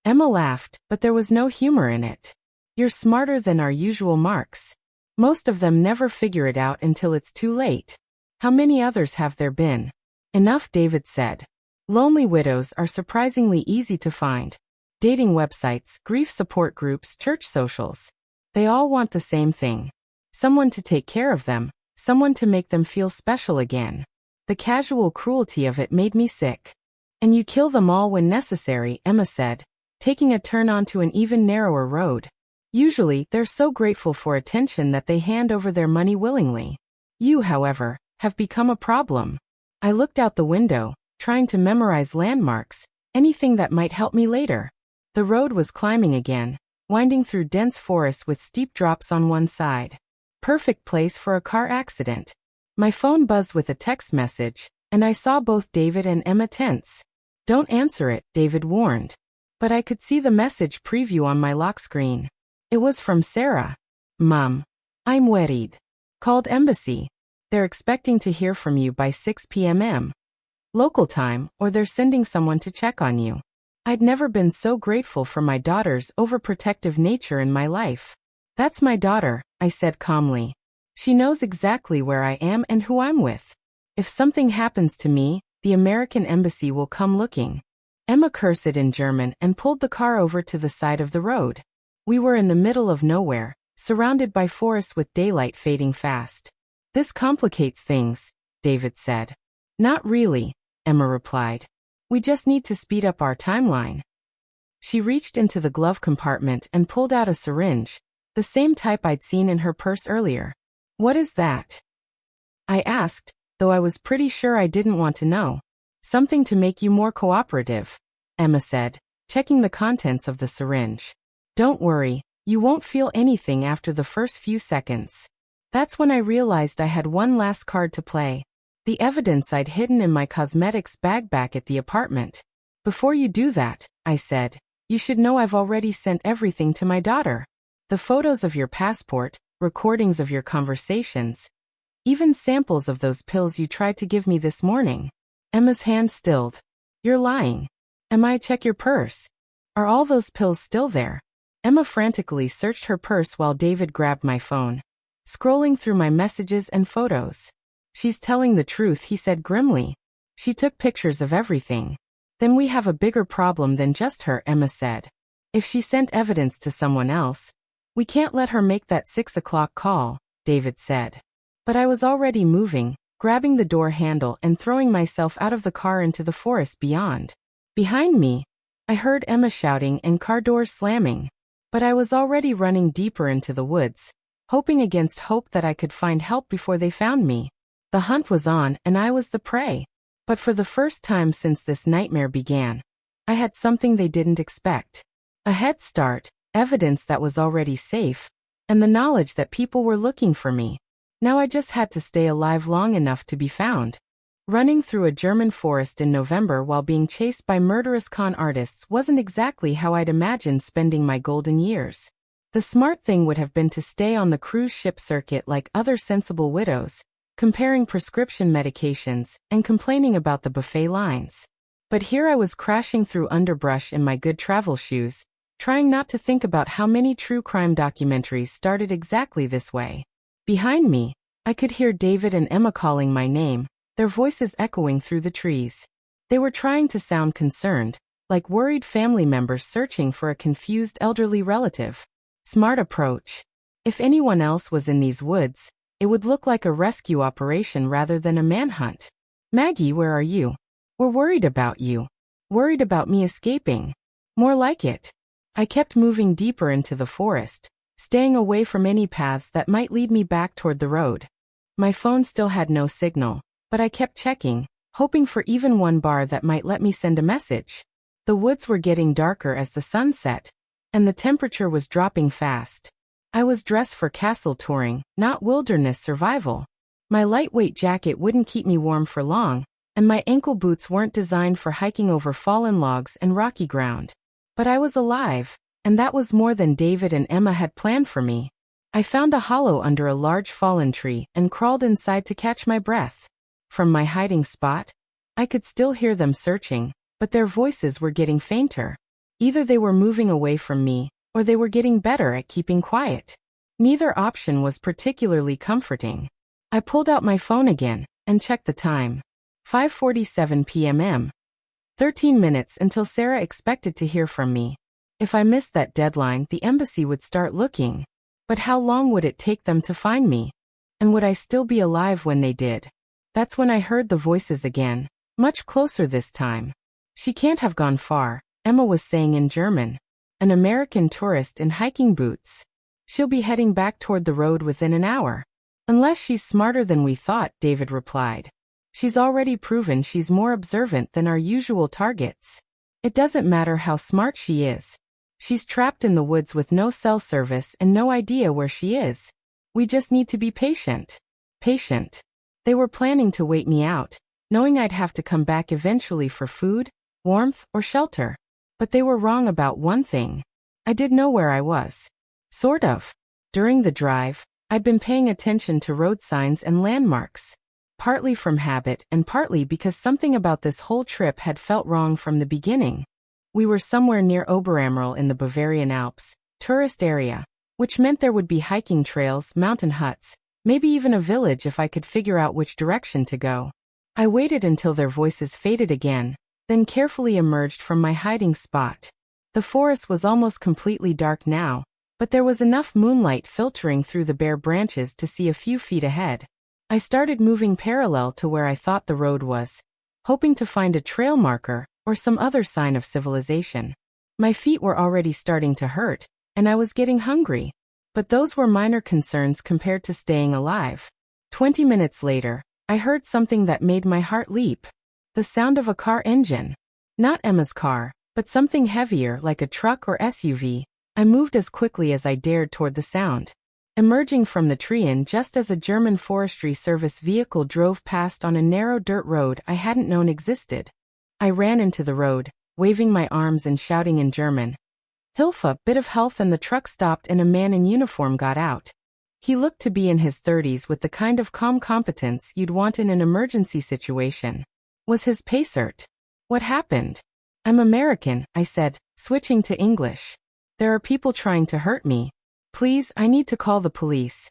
Emma laughed, but there was no humor in it. You're smarter than our usual marks. Most of them never figure it out until it's too late. How many others have there been? Enough, David said. Lonely widows are surprisingly easy to find. Dating websites, grief support groups, church socials. They all want the same thing. Someone to take care of them, someone to make them feel special again. The casual cruelty of it made me sick. And you kill them all when necessary, Emma said, taking a turn onto an even narrower road. Usually, they're so grateful for attention that they hand over their money willingly. You, however, have become a problem. I looked out the window, trying to memorize landmarks, anything that might help me later. The road was climbing again, winding through dense forest with steep drops on one side. Perfect place for a car accident. My phone buzzed with a text message, and I saw both David and Emma tense. Don't answer it, David warned. But I could see the message preview on my lock screen. It was from Sarah. Mom, I'm worried. Called embassy. They're expecting to hear from you by 6 p.m. local time, or they're sending someone to check on you. I'd never been so grateful for my daughter's overprotective nature in my life. That's my daughter, I said calmly. She knows exactly where I am and who I'm with. If something happens to me, the American embassy will come looking. Emma cursed in German and pulled the car over to the side of the road. We were in the middle of nowhere, surrounded by forests with daylight fading fast. This complicates things, David said. Not really, Emma replied. We just need to speed up our timeline. She reached into the glove compartment and pulled out a syringe, the same type I'd seen in her purse earlier. What is that? I asked, though I was pretty sure I didn't want to know. Something to make you more cooperative, Emma said, checking the contents of the syringe. Don't worry, you won't feel anything after the first few seconds. That's when I realized I had one last card to play. The evidence I'd hidden in my cosmetics bag back at the apartment. Before you do that, I said, you should know I've already sent everything to my daughter. The photos of your passport, recordings of your conversations, even samples of those pills you tried to give me this morning. Emma's hand stilled. You're lying. Check your purse. Are all those pills still there? Emma frantically searched her purse while David grabbed my phone, scrolling through my messages and photos. She's telling the truth, he said grimly. She took pictures of everything. Then we have a bigger problem than just her, Emma said. If she sent evidence to someone else, we can't let her make that 6 o'clock call, David said. But I was already moving, grabbing the door handle and throwing myself out of the car into the forest beyond. Behind me, I heard Emma shouting and car doors slamming. But I was already running deeper into the woods, hoping against hope that I could find help before they found me. The hunt was on and I was the prey. But for the first time since this nightmare began, I had something they didn't expect. A head start, evidence that was already safe, and the knowledge that people were looking for me. Now I just had to stay alive long enough to be found. Running through a German forest in November while being chased by murderous con artists wasn't exactly how I'd imagined spending my golden years. The smart thing would have been to stay on the cruise ship circuit like other sensible widows, comparing prescription medications and complaining about the buffet lines. But here I was crashing through underbrush in my good travel shoes, trying not to think about how many true crime documentaries started exactly this way. Behind me, I could hear David and Emma calling my name, their voices echoing through the trees. They were trying to sound concerned, like worried family members searching for a confused elderly relative. Smart approach. If anyone else was in these woods, it would look like a rescue operation rather than a manhunt. Maggie, where are you? We're worried about you. Worried about me escaping. More like it. I kept moving deeper into the forest, staying away from any paths that might lead me back toward the road. My phone still had no signal, but I kept checking, hoping for even one bar that might let me send a message. The woods were getting darker as the sun set, and the temperature was dropping fast. I was dressed for castle touring, not wilderness survival. My lightweight jacket wouldn't keep me warm for long, and my ankle boots weren't designed for hiking over fallen logs and rocky ground. But I was alive, and that was more than David and Emma had planned for me. I found a hollow under a large fallen tree and crawled inside to catch my breath. From my hiding spot, I could still hear them searching, but their voices were getting fainter. Either they were moving away from me, or they were getting better at keeping quiet. Neither option was particularly comforting. I pulled out my phone again and checked the time. 5:47 p.m. 13 minutes until Sarah expected to hear from me. If I missed that deadline, the embassy would start looking. But how long would it take them to find me? And would I still be alive when they did? That's when I heard the voices again, much closer this time. She can't have gone far, Emma was saying in German. An American tourist in hiking boots. She'll be heading back toward the road within an hour. Unless she's smarter than we thought, David replied. She's already proven she's more observant than our usual targets. It doesn't matter how smart she is. She's trapped in the woods with no cell service and no idea where she is. We just need to be patient. Patient. They were planning to wait me out, knowing I'd have to come back eventually for food, warmth, or shelter. But they were wrong about one thing. I did know where I was. Sort of. During the drive, I'd been paying attention to road signs and landmarks. Partly from habit and partly because something about this whole trip had felt wrong from the beginning. We were somewhere near Oberammergau in the Bavarian Alps, tourist area, which meant there would be hiking trails, mountain huts, maybe even a village if I could figure out which direction to go. I waited until their voices faded again, then carefully emerged from my hiding spot. The forest was almost completely dark now, but there was enough moonlight filtering through the bare branches to see a few feet ahead. I started moving parallel to where I thought the road was, hoping to find a trail marker or some other sign of civilization. My feet were already starting to hurt, and I was getting hungry. But those were minor concerns compared to staying alive. 20 minutes later, I heard something that made my heart leap. The sound of a car engine. Not Emma's car, but something heavier like a truck or SUV. I moved as quickly as I dared toward the sound. Emerging from the tree just as a German Forestry Service vehicle drove past on a narrow dirt road I hadn't known existed. I ran into the road, waving my arms and shouting in German. Hilfe, bit of health, and the truck stopped and a man in uniform got out. He looked to be in his 30s with the kind of calm competence you'd want in an emergency situation. Was his pace hurt? What happened? I'm American, I said, switching to English. There are people trying to hurt me. Please, I need to call the police.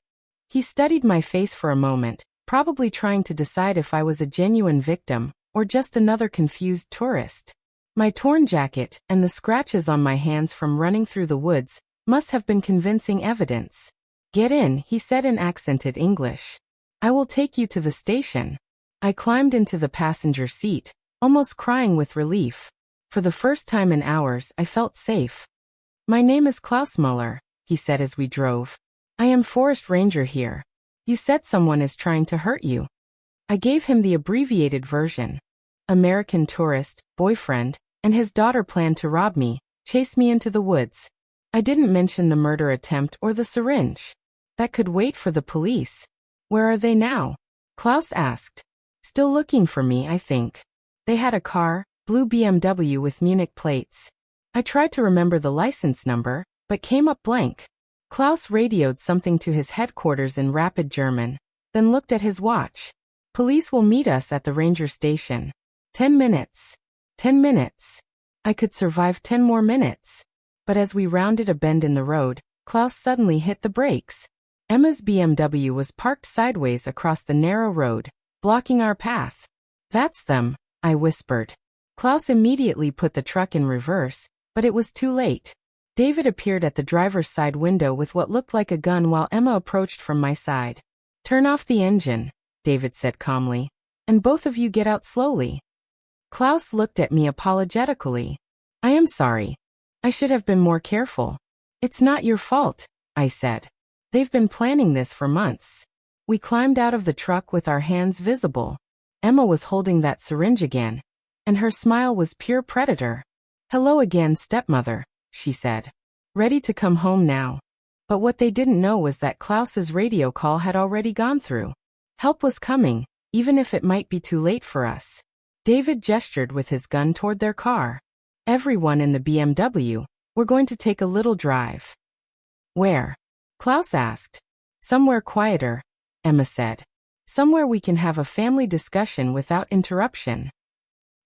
He studied my face for a moment, probably trying to decide if I was a genuine victim or just another confused tourist. My torn jacket and the scratches on my hands from running through the woods must have been convincing evidence. Get in, he said in accented English. I will take you to the station. I climbed into the passenger seat, almost crying with relief. For the first time in hours, I felt safe. My name is Klaus Muller, he said as we drove. I am forest ranger here. You said someone is trying to hurt you. I gave him the abbreviated version. American tourist, boyfriend, and his daughter planned to rob me, chase me into the woods. I didn't mention the murder attempt or the syringe. That could wait for the police. Where are they now? Klaus asked. Still looking for me, I think. They had a car, blue BMW with Munich plates. I tried to remember the license number, but came up blank. Klaus radioed something to his headquarters in rapid German, then looked at his watch. Police will meet us at the ranger station. 10 minutes. 10 minutes. I could survive 10 more minutes. But as we rounded a bend in the road, Klaus suddenly hit the brakes. Emma's BMW was parked sideways across the narrow road, blocking our path. That's them, I whispered. Klaus immediately put the truck in reverse, but it was too late. David appeared at the driver's side window with what looked like a gun while Emma approached from my side. Turn off the engine, David said calmly, and both of you get out slowly. Klaus looked at me apologetically. I am sorry. I should have been more careful. It's not your fault, I said. They've been planning this for months. We climbed out of the truck with our hands visible. Emma was holding that syringe again, and her smile was pure predator. Hello again, stepmother, she said. Ready to come home now. But what they didn't know was that Klaus's radio call had already gone through. Help was coming, even if it might be too late for us. David gestured with his gun toward their car. Everyone in the BMW, we're going to take a little drive. Where? Klaus asked. Somewhere quieter, Emma said. Somewhere we can have a family discussion without interruption.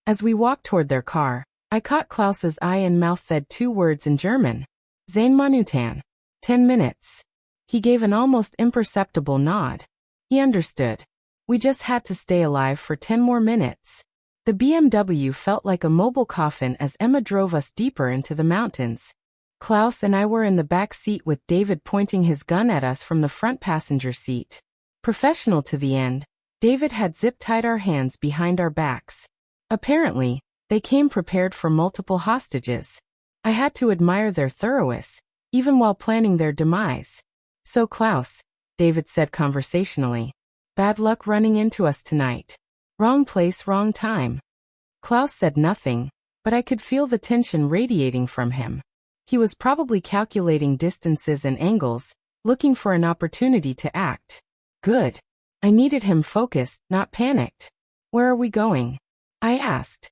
As we walked toward their car, I caught Klaus's eye and mouth-fed 2 words in German. 10 Minuten. 10 minutes. He gave an almost imperceptible nod. He understood. We just had to stay alive for 10 more minutes. The BMW felt like a mobile coffin as Emma drove us deeper into the mountains. Klaus and I were in the back seat with David pointing his gun at us from the front passenger seat. Professional to the end, David had zip-tied our hands behind our backs. Apparently, they came prepared for multiple hostages. I had to admire their thoroughness, even while planning their demise. So Klaus, David said conversationally, bad luck running into us tonight. Wrong place, wrong time. Klaus said nothing, but I could feel the tension radiating from him. He was probably calculating distances and angles, looking for an opportunity to act. Good. I needed him focused, not panicked. Where are we going? I asked.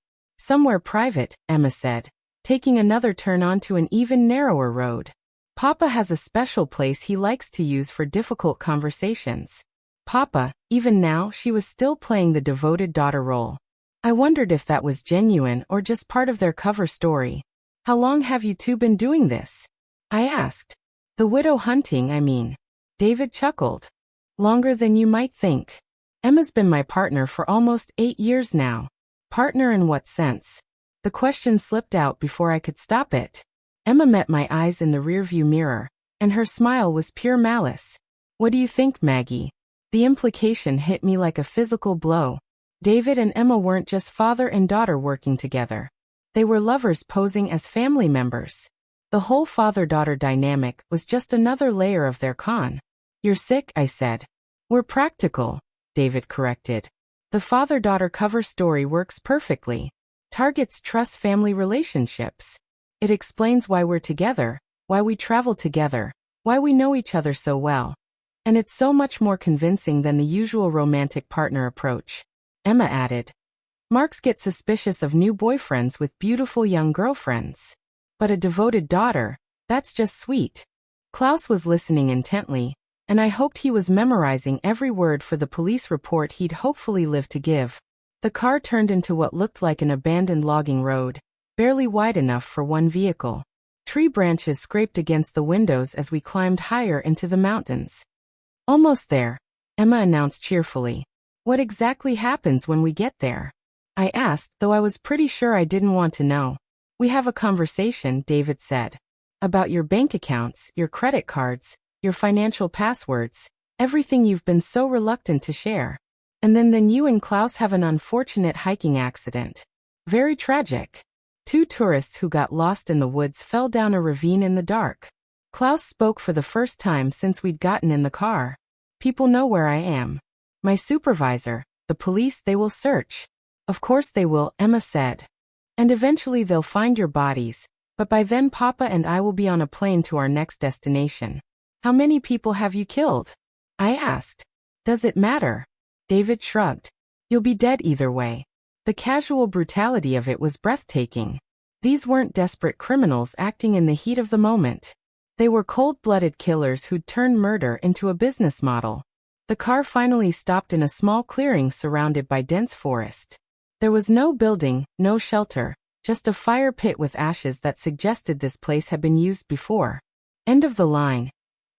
Somewhere private, Emma said, taking another turn onto an even narrower road. Papa has a special place he likes to use for difficult conversations. Papa, even now she was still playing the devoted daughter role. I wondered if that was genuine or just part of their cover story. How long have you two been doing this? I asked. The widow hunting, I mean. David chuckled. Longer than you might think. Emma's been my partner for almost 8 years now. Partner in what sense? The question slipped out before I could stop it. Emma met my eyes in the rearview mirror, and her smile was pure malice. What do you think, Maggie? The implication hit me like a physical blow. David and Emma weren't just father and daughter working together. They were lovers posing as family members. The whole father-daughter dynamic was just another layer of their con. You're sick, I said. We're practical, David corrected. The father-daughter cover story works perfectly. Targets trust family relationships. It explains why we're together, why we travel together, why we know each other so well. And it's so much more convincing than the usual romantic partner approach. Emma added. Marks get suspicious of new boyfriends with beautiful young girlfriends. But a devoted daughter, that's just sweet. Klaus was listening intently, and I hoped he was memorizing every word for the police report he'd hopefully live to give. The car turned into what looked like an abandoned logging road, barely wide enough for one vehicle. Tree branches scraped against the windows as we climbed higher into the mountains. Almost there, Emma announced cheerfully. What exactly happens when we get there? I asked, though I was pretty sure I didn't want to know. We have a conversation, David said. About your bank accounts, your credit cards, your financial passwords, everything you've been so reluctant to share. And then you and Klaus have an unfortunate hiking accident. Very tragic. 2 tourists who got lost in the woods fell down a ravine in the dark. Klaus spoke for the first time since we'd gotten in the car. People know where I am. My supervisor, the police, they will search. Of course they will, Emma said. And eventually they'll find your bodies, but by then Papa and I will be on a plane to our next destination. How many people have you killed? I asked. Does it matter? David shrugged. You'll be dead either way. The casual brutality of it was breathtaking. These weren't desperate criminals acting in the heat of the moment. They were cold-blooded killers who'd turned murder into a business model. The car finally stopped in a small clearing surrounded by dense forest. There was no building, no shelter, just a fire pit with ashes that suggested this place had been used before. End of the line,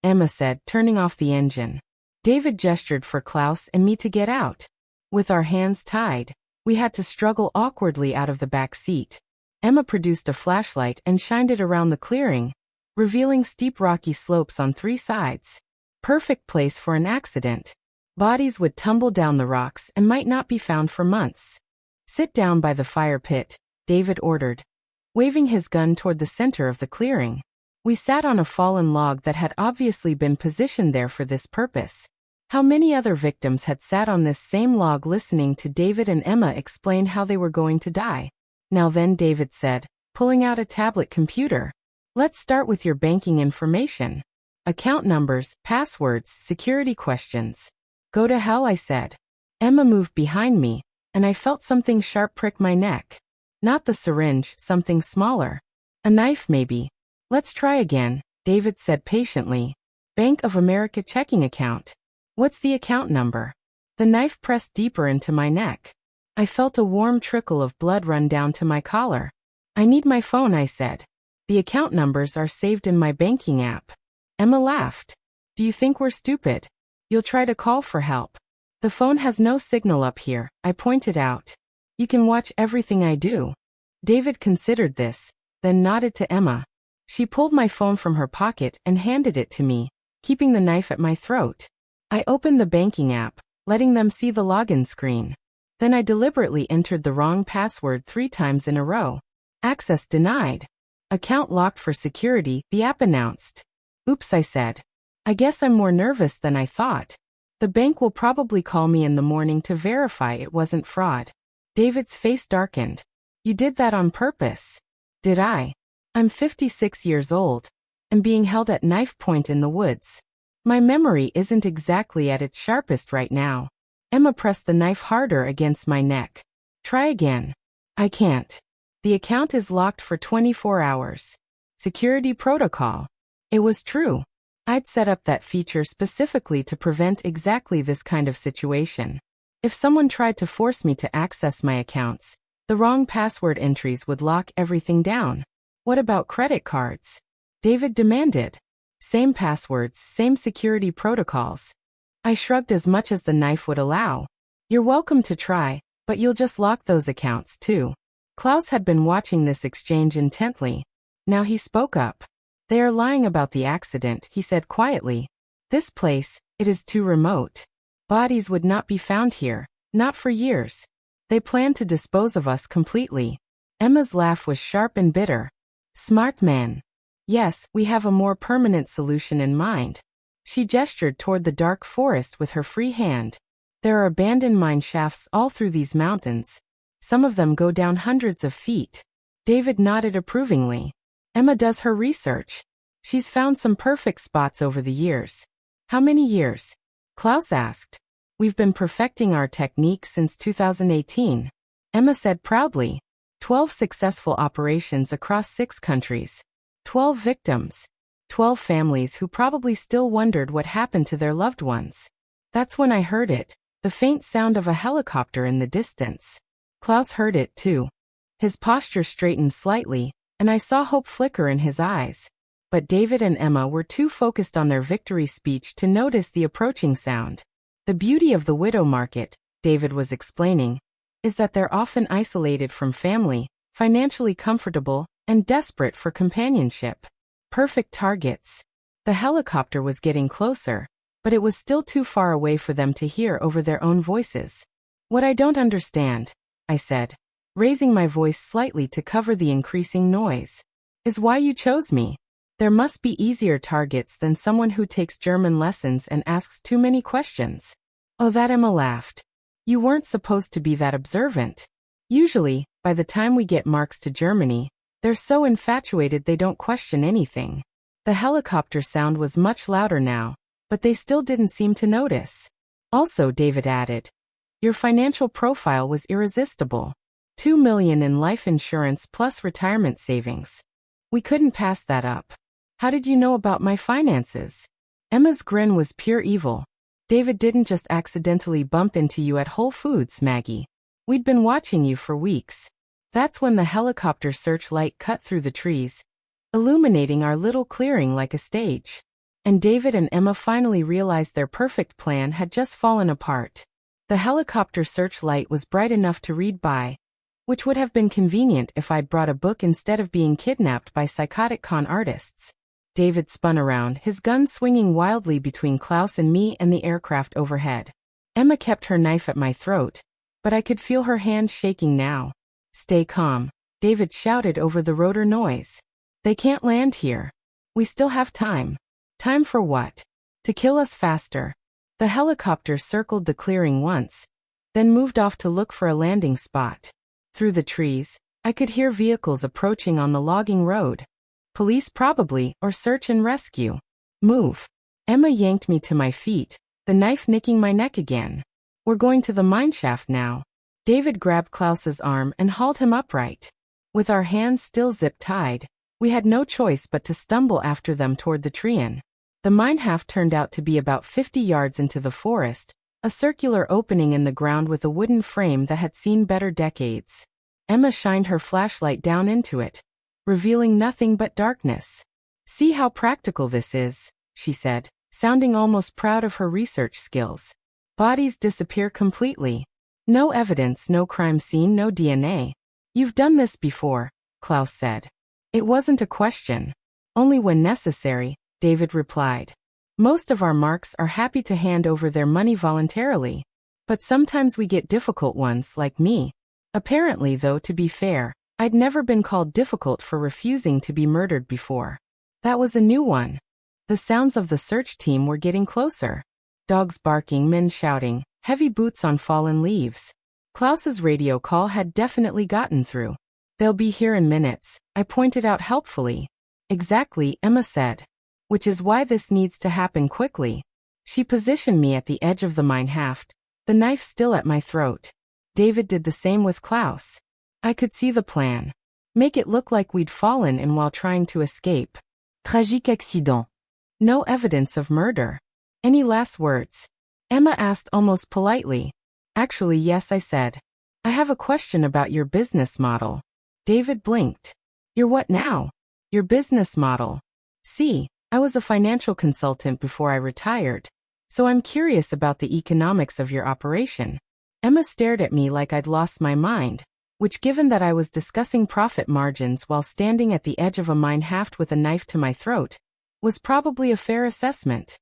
Emma said, turning off the engine. David gestured for Klaus and me to get out. With our hands tied, we had to struggle awkwardly out of the back seat. Emma produced a flashlight and shined it around the clearing, revealing steep rocky slopes on 3 sides. Perfect place for an accident. Bodies would tumble down the rocks and might not be found for months. Sit down by the fire pit, David ordered, waving his gun toward the center of the clearing. We sat on a fallen log that had obviously been positioned there for this purpose. How many other victims had sat on this same log listening to David and Emma explain how they were going to die? Now then, David said, pulling out a tablet computer. Let's start with your banking information. Account numbers, passwords, security questions. Go to hell, I said. Emma moved behind me, and I felt something sharp prick my neck. Not the syringe, something smaller. A knife maybe. Let's try again, David said patiently. Bank of America checking account. What's the account number? The knife pressed deeper into my neck. I felt a warm trickle of blood run down to my collar. I need my phone, I said. The account numbers are saved in my banking app. Emma laughed. Do you think we're stupid? You'll try to call for help. The phone has no signal up here, I pointed out. You can watch everything I do. David considered this, then nodded to Emma. She pulled my phone from her pocket and handed it to me, keeping the knife at my throat. I opened the banking app, letting them see the login screen. Then I deliberately entered the wrong password 3 times in a row. Access denied. Account locked for security, the app announced. Oops, I said. I guess I'm more nervous than I thought. The bank will probably call me in the morning to verify it wasn't fraud. David's face darkened. You did that on purpose. Did I? I'm 56 years old, and being held at knife point in the woods. My memory isn't exactly at its sharpest right now. Emma pressed the knife harder against my neck. Try again. I can't. The account is locked for 24 hours. Security protocol. It was true. I'd set up that feature specifically to prevent exactly this kind of situation. If someone tried to force me to access my accounts, the wrong password entries would lock everything down. What about credit cards? David demanded. Same passwords, same security protocols. I shrugged as much as the knife would allow. You're welcome to try, but you'll just lock those accounts too. Klaus had been watching this exchange intently. Now he spoke up. They are lying about the accident, he said quietly. This place, it is too remote. Bodies would not be found here, not for years. They plan to dispose of us completely. Emma's laugh was sharp and bitter. Smart man. Yes, we have a more permanent solution in mind. She gestured toward the dark forest with her free hand. There are abandoned mine shafts all through these mountains. Some of them go down hundreds of feet. David nodded approvingly. Emma does her research. She's found some perfect spots over the years. How many years? Klaus asked. We've been perfecting our technique since 2018. Emma said proudly. 12 successful operations across 6 countries. 12 victims. 12 families who probably still wondered what happened to their loved ones. That's when I heard it, the faint sound of a helicopter in the distance. Klaus heard it too. His posture straightened slightly, and I saw hope flicker in his eyes. But David and Emma were too focused on their victory speech to notice the approaching sound. The beauty of the widow market, David was explaining, is that they're often isolated from family, financially comfortable, and desperate for companionship. Perfect targets. The helicopter was getting closer, but it was still too far away for them to hear over their own voices. What I don't understand, I said, raising my voice slightly to cover the increasing noise, is why you chose me. There must be easier targets than someone who takes German lessons and asks too many questions. Oh, that Emma laughed. You weren't supposed to be that observant. Usually, by the time we get Marks to Germany, they're so infatuated they don't question anything. The helicopter sound was much louder now, but they still didn't seem to notice. Also, David added, your financial profile was irresistible. 2 million in life insurance plus retirement savings. We couldn't pass that up. How did you know about my finances? Emma's grin was pure evil. David didn't just accidentally bump into you at Whole Foods, Maggie. We'd been watching you for weeks. That's when the helicopter searchlight cut through the trees, illuminating our little clearing like a stage. And David and Emma finally realized their perfect plan had just fallen apart. The helicopter searchlight was bright enough to read by, which would have been convenient if I'd brought a book instead of being kidnapped by psychotic con artists. David spun around, his gun swinging wildly between Klaus and me and the aircraft overhead. Emma kept her knife at my throat, but I could feel her hand shaking now. Stay calm, David shouted over the rotor noise. They can't land here. We still have time. Time for what? To kill us faster. The helicopter circled the clearing once, then moved off to look for a landing spot. Through the trees, I could hear vehicles approaching on the logging road. Police probably, or search and rescue. Move. Emma yanked me to my feet, the knife nicking my neck again. We're going to the mineshaft now. David grabbed Klaus's arm and hauled him upright. With our hands still zip-tied, we had no choice but to stumble after them toward the Treant. The mineshaft turned out to be about 50 yards into the forest, a circular opening in the ground with a wooden frame that had seen better decades. Emma shined her flashlight down into it, revealing nothing but darkness. See how practical this is, she said, sounding almost proud of her research skills. Bodies disappear completely. No evidence, no crime scene, no DNA. You've done this before, Klaus said. It wasn't a question. Only when necessary, David replied. Most of our marks are happy to hand over their money voluntarily. But sometimes we get difficult ones like me. Apparently, though, to be fair, I'd never been called difficult for refusing to be murdered before. That was a new one. The sounds of the search team were getting closer. Dogs barking, men shouting, heavy boots on fallen leaves. Klaus's radio call had definitely gotten through. They'll be here in minutes, I pointed out helpfully. Exactly, Emma said. Which is why this needs to happen quickly. She positioned me at the edge of the mineshaft, the knife still at my throat. David did the same with Klaus. I could see the plan. Make it look like we'd fallen in while trying to escape. Tragique accident. No evidence of murder. Any last words? Emma asked almost politely. Actually, yes, I said. I have a question about your business model. David blinked. Your what now? Your business model. See, I was a financial consultant before I retired, so I'm curious about the economics of your operation. Emma stared at me like I'd lost my mind, which, given that I was discussing profit margins while standing at the edge of a mine shaft with a knife to my throat, was probably a fair assessment.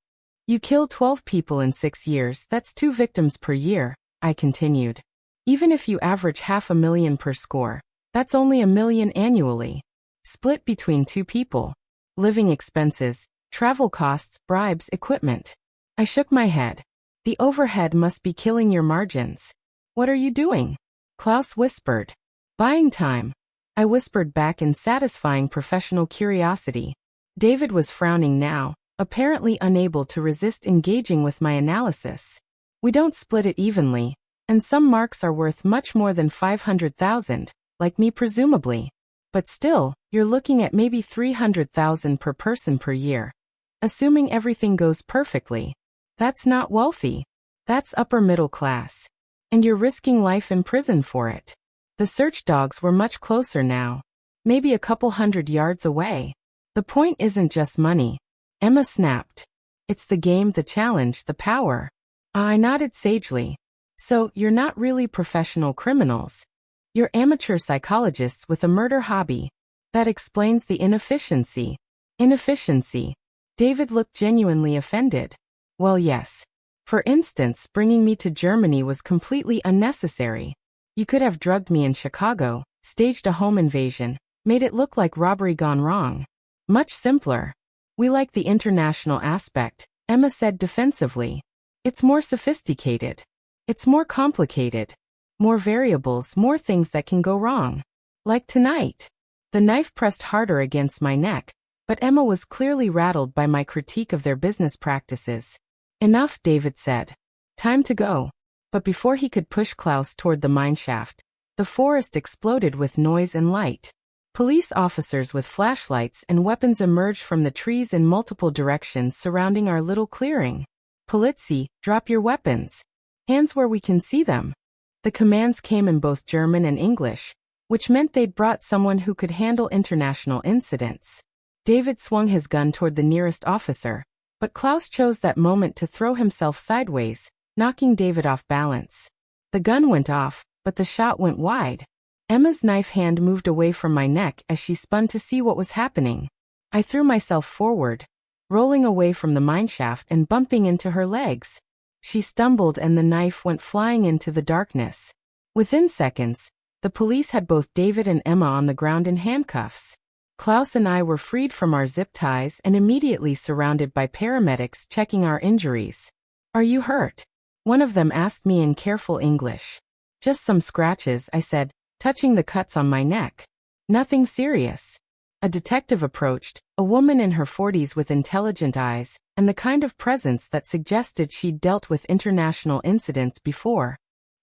You kill 12 people in 6 years, that's 2 victims per year, I continued. Even if you average $500,000 per score, that's only $1 million annually. Split between 2 people. Living expenses, travel costs, bribes, equipment. I shook my head. The overhead must be killing your margins. What are you doing? Klaus whispered. Buying time. I whispered back in satisfying professional curiosity. David was frowning now, apparently unable to resist engaging with my analysis. We don't split it evenly, and some marks are worth much more than 500,000, like me presumably. But still, you're looking at maybe 300,000 per person per year. Assuming everything goes perfectly. That's not wealthy. That's upper middle class. And you're risking life in prison for it. The search dogs were much closer now. Maybe a couple 100 yards away. The point isn't just money. Emma snapped. It's the game, the challenge, the power. I nodded sagely. So, you're not really professional criminals. You're amateur psychologists with a murder hobby. That explains the inefficiency. Inefficiency. David looked genuinely offended. Well, yes. For instance, bringing me to Germany was completely unnecessary. You could have drugged me in Chicago, staged a home invasion, made it look like robbery gone wrong. Much simpler. We like the international aspect, Emma said defensively. It's more sophisticated. It's more complicated. More variables, more things that can go wrong. Like tonight. The knife pressed harder against my neck, but Emma was clearly rattled by my critique of their business practices. Enough, David said. Time to go. But before he could push Klaus toward the mineshaft, the forest exploded with noise and light. Police officers with flashlights and weapons emerged from the trees in multiple directions surrounding our little clearing. Polizei, drop your weapons. Hands where we can see them. The commands came in both German and English, which meant they'd brought someone who could handle international incidents. David swung his gun toward the nearest officer, but Klaus chose that moment to throw himself sideways, knocking David off balance. The gun went off, but the shot went wide. Emma's knife hand moved away from my neck as she spun to see what was happening. I threw myself forward, rolling away from the mineshaft and bumping into her legs. She stumbled and the knife went flying into the darkness. Within seconds, the police had both David and Emma on the ground in handcuffs. Klaus and I were freed from our zip ties and immediately surrounded by paramedics checking our injuries. Are you hurt? One of them asked me in careful English. Just some scratches, I said, touching the cuts on my neck. Nothing serious. A detective approached, a woman in her 40s with intelligent eyes, and the kind of presence that suggested she'd dealt with international incidents before.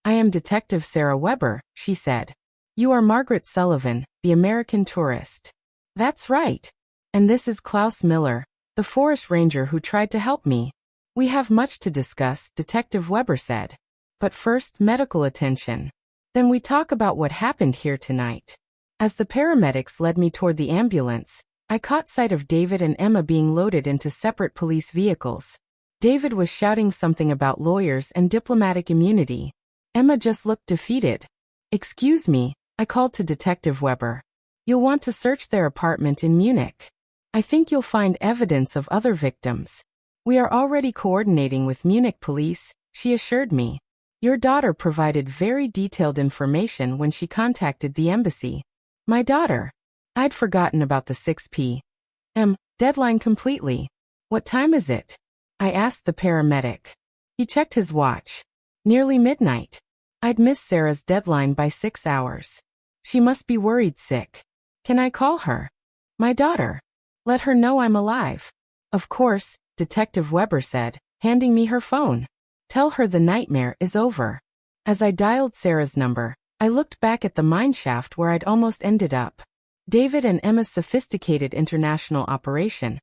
I am Detective Sarah Weber, she said. You are Margaret Sullivan, the American tourist. That's right. And this is Klaus Miller, the forest ranger who tried to help me. We have much to discuss, Detective Weber said. But first, medical attention. Then we talk about what happened here tonight. As the paramedics led me toward the ambulance, I caught sight of David and Emma being loaded into separate police vehicles. David was shouting something about lawyers and diplomatic immunity. Emma just looked defeated. Excuse me, I called to Detective Weber. You'll want to search their apartment in Munich. I think you'll find evidence of other victims. We are already coordinating with Munich police, she assured me. Your daughter provided very detailed information when she contacted the embassy. My daughter. I'd forgotten about the 6 p.m. deadline completely. What time is it? I asked the paramedic. He checked his watch. Nearly midnight. I'd missed Sarah's deadline by 6 hours. She must be worried sick. Can I call her? My daughter. Let her know I'm alive. Of course, Detective Weber said, handing me her phone. Tell her the nightmare is over. As I dialed Sarah's number, I looked back at the mineshaft where I'd almost ended up. David and Emma's sophisticated international operation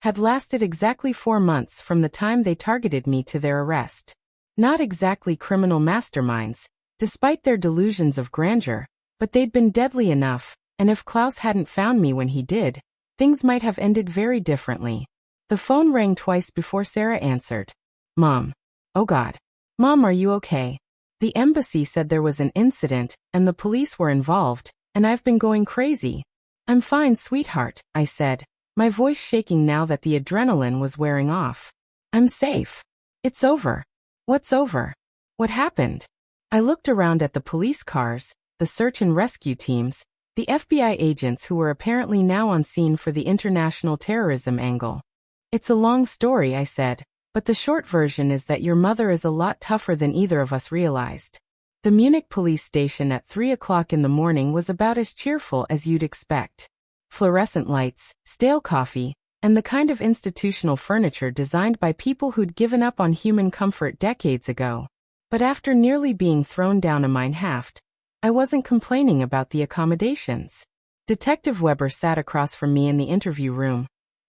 had lasted exactly 4 months from the time they targeted me to their arrest. Not exactly criminal masterminds, despite their delusions of grandeur, but they'd been deadly enough, and if Klaus hadn't found me when he did, things might have ended very differently. The phone rang twice before Sarah answered. Mom. Oh God. Mom, are you okay? The embassy said there was an incident, and the police were involved, and I've been going crazy. I'm fine, sweetheart, I said, my voice shaking now that the adrenaline was wearing off. I'm safe. It's over. What's over? What happened? I looked around at the police cars, the search and rescue teams, the FBI agents who were apparently now on scene for the international terrorism angle. It's a long story, I said, but the short version is that your mother is a lot tougher than either of us realized. The Munich police station at 3 o'clock in the morning was about as cheerful as you'd expect. Fluorescent lights, stale coffee, and the kind of institutional furniture designed by people who'd given up on human comfort decades ago. But after nearly being thrown down a mineshaft, I wasn't complaining about the accommodations. Detective Weber sat across from me in the interview room,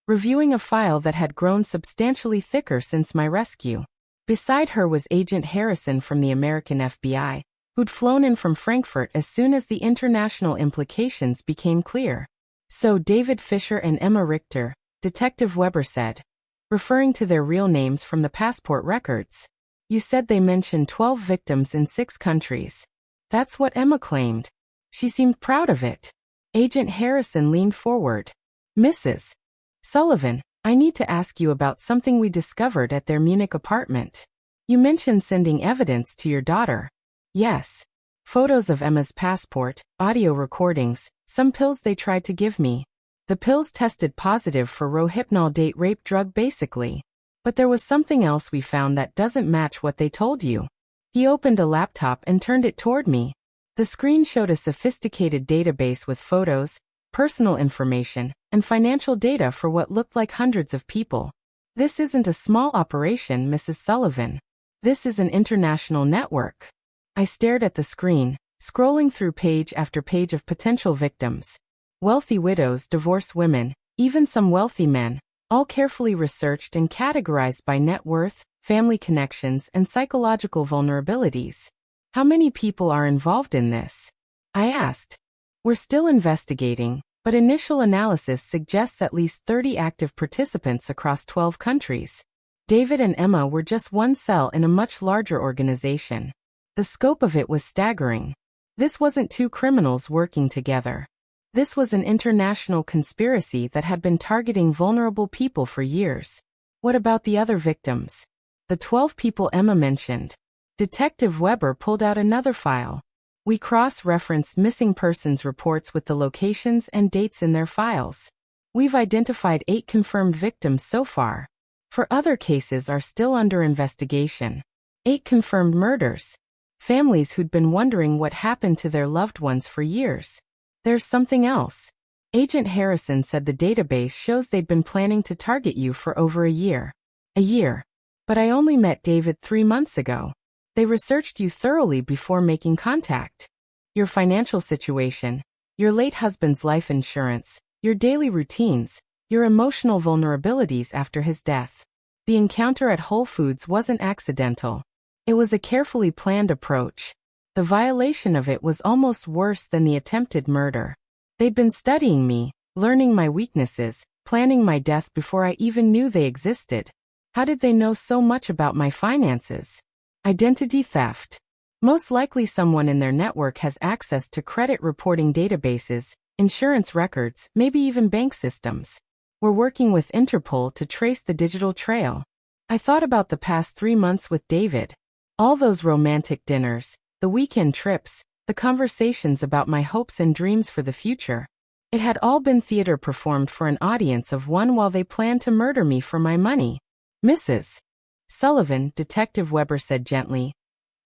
reviewing a file that had grown substantially thicker since my rescue. Beside her was Agent Harrison from the American FBI, who'd flown in from Frankfurt as soon as the international implications became clear. So David Fisher and Emma Richter, Detective Weber said, referring to their real names from the passport records. You said they mentioned 12 victims in 6 countries. That's what Emma claimed. She seemed proud of it. Agent Harrison leaned forward. Mrs. Sullivan, I need to ask you about something we discovered at their Munich apartment. You mentioned sending evidence to your daughter. Yes. Photos of Emma's passport, audio recordings, some pills they tried to give me. The pills tested positive for Rohypnol date rape drug basically. But there was something else we found that doesn't match what they told you. He opened a laptop and turned it toward me. The screen showed a sophisticated database with photos, personal information, and financial data for what looked like hundreds of people. This isn't a small operation, Mrs. Sullivan. This is an international network. I stared at the screen, scrolling through page after page of potential victims. Wealthy widows, divorced women, even some wealthy men, all carefully researched and categorized by net worth, family connections, and psychological vulnerabilities. How many people are involved in this? I asked. We're still investigating, but initial analysis suggests at least 30 active participants across 12 countries. David and Emma were just one cell in a much larger organization. The scope of it was staggering. This wasn't 2 criminals working together. This was an international conspiracy that had been targeting vulnerable people for years. What about the other victims? The 12 people Emma mentioned. Detective Weber pulled out another file. We cross-referenced missing persons reports with the locations and dates in their files. We've identified 8 confirmed victims so far. 4 other cases are still under investigation. 8 confirmed murders. Families who'd been wondering what happened to their loved ones for years. There's something else. Agent Harrison said the database shows they'd been planning to target you for over a year. A year. But I only met David 3 months ago. They researched you thoroughly before making contact. Your financial situation, your late husband's life insurance, your daily routines, your emotional vulnerabilities after his death. The encounter at Whole Foods wasn't accidental. It was a carefully planned approach. The violation of it was almost worse than the attempted murder. They'd been studying me, learning my weaknesses, planning my death before I even knew they existed. How did they know so much about my finances? Identity theft. Most likely someone in their network has access to credit reporting databases, insurance records, maybe even bank systems. We're working with Interpol to trace the digital trail. I thought about the past 3 months with David. All those romantic dinners, the weekend trips, the conversations about my hopes and dreams for the future. It had all been theater performed for an audience of 1 while they planned to murder me for my money. Mrs. Sullivan, Detective Weber said gently,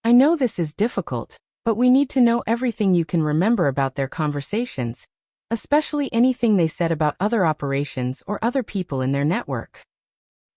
I know this is difficult, but we need to know everything you can remember about their conversations, especially anything they said about other operations or other people in their network.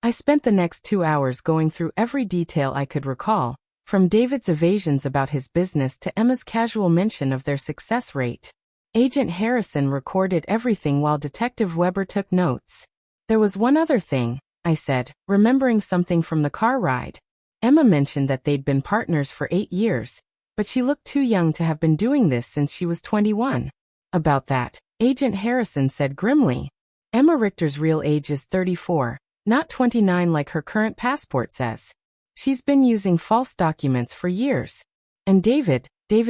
I spent the next 2 hours going through every detail I could recall, From David's evasions about his business to Emma's casual mention of their success rate. Agent Harrison recorded everything while Detective Weber took notes. There was one other thing, I said, remembering something from the car ride. Emma mentioned that they'd been partners for 8 years, but she looked too young to have been doing this since she was 21. About that, Agent Harrison said grimly. Emma Richter's real age is 34, not 29 like her current passport says. She's been using false documents for years. And David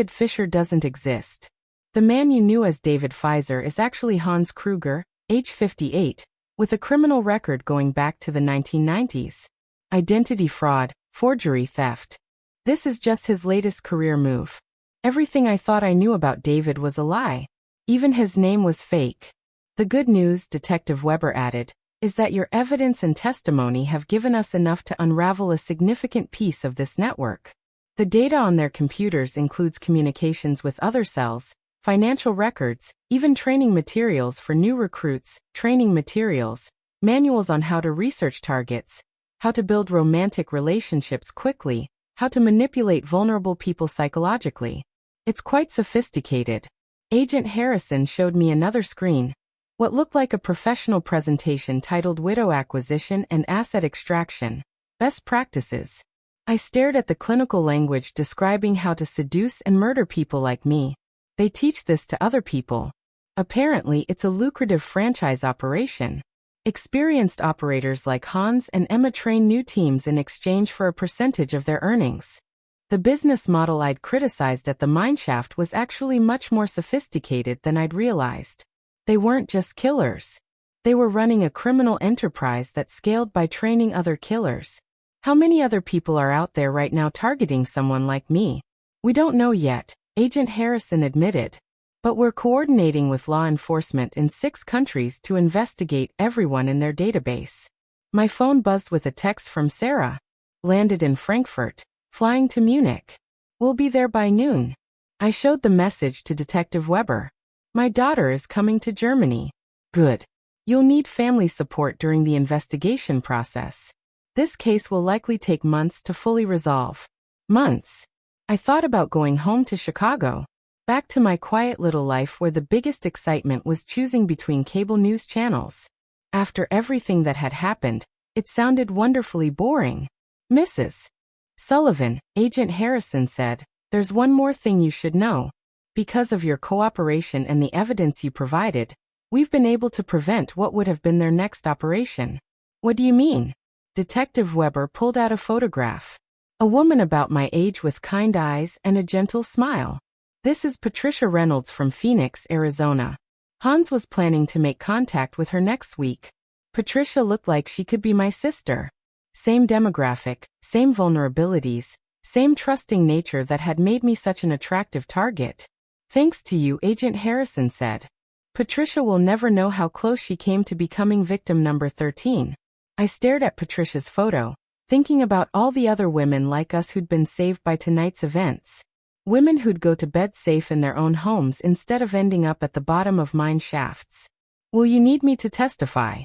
Fisher doesn't exist. The man you knew as David Pfizer is actually Hans Kruger, age 58, with a criminal record going back to the 1990s. Identity fraud, forgery, theft. This is just his latest career move. Everything I thought I knew about David was a lie. Even his name was fake. The good news, Detective Weber added, is that your evidence and testimony have given us enough to unravel a significant piece of this network. The data on their computers includes communications with other cells, financial records, even training materials for new recruits, training materials, manuals on how to research targets, how to build romantic relationships quickly, how to manipulate vulnerable people psychologically. It's quite sophisticated. Agent Harrison showed me another screen. What looked like a professional presentation titled Widow Acquisition and Asset Extraction, Best Practices. I stared at the clinical language describing how to seduce and murder people like me. They teach this to other people. Apparently, it's a lucrative franchise operation. Experienced operators like Hans and Emma train new teams in exchange for a percentage of their earnings. The business model I'd criticized at the mineshaft was actually much more sophisticated than I'd realized. They weren't just killers. They were running a criminal enterprise that scaled by training other killers. How many other people are out there right now targeting someone like me? We don't know yet, Agent Harrison admitted. But we're coordinating with law enforcement in 6 countries to investigate everyone in their database. My phone buzzed with a text from Sarah. Landed in Frankfurt, flying to Munich. We'll be there by noon. I showed the message to Detective Weber. My daughter is coming to Germany. Good. You'll need family support during the investigation process. This case will likely take months to fully resolve. Months. I thought about going home to Chicago. Back to my quiet little life where the biggest excitement was choosing between cable news channels. After everything that had happened, it sounded wonderfully boring. Mrs. Sullivan, Agent Harrison said, there's one more thing you should know. Because of your cooperation and the evidence you provided, we've been able to prevent what would have been their next operation. What do you mean? Detective Weber pulled out a photograph. A woman about my age with kind eyes and a gentle smile. This is Patricia Reynolds from Phoenix, Arizona. Hans was planning to make contact with her next week. Patricia looked like she could be my sister. Same demographic, same vulnerabilities, same trusting nature that had made me such an attractive target. Thanks to you, Agent Harrison said. Patricia will never know how close she came to becoming victim number 13. I stared at Patricia's photo, thinking about all the other women like us who'd been saved by tonight's events. Women who'd go to bed safe in their own homes instead of ending up at the bottom of mine shafts. Will you need me to testify?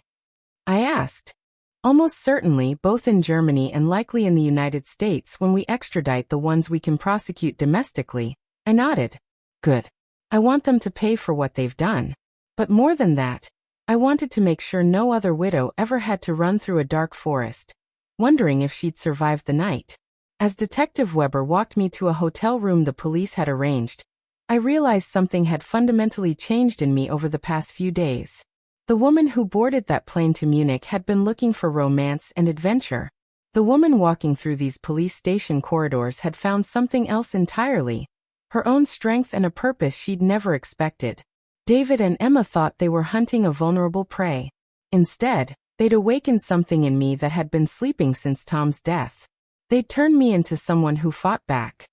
I asked. Almost certainly, both in Germany and likely in the United States when we extradite the ones we can prosecute domestically. I nodded. Good. I want them to pay for what they've done. But more than that, I wanted to make sure no other widow ever had to run through a dark forest, wondering if she'd survive the night. As Detective Weber walked me to a hotel room the police had arranged, I realized something had fundamentally changed in me over the past few days. The woman who boarded that plane to Munich had been looking for romance and adventure. The woman walking through these police station corridors had found something else entirely. Her own strength and a purpose she'd never expected. David and Emma thought they were hunting a vulnerable prey. Instead, they'd awakened something in me that had been sleeping since Tom's death. They'd turned me into someone who fought back.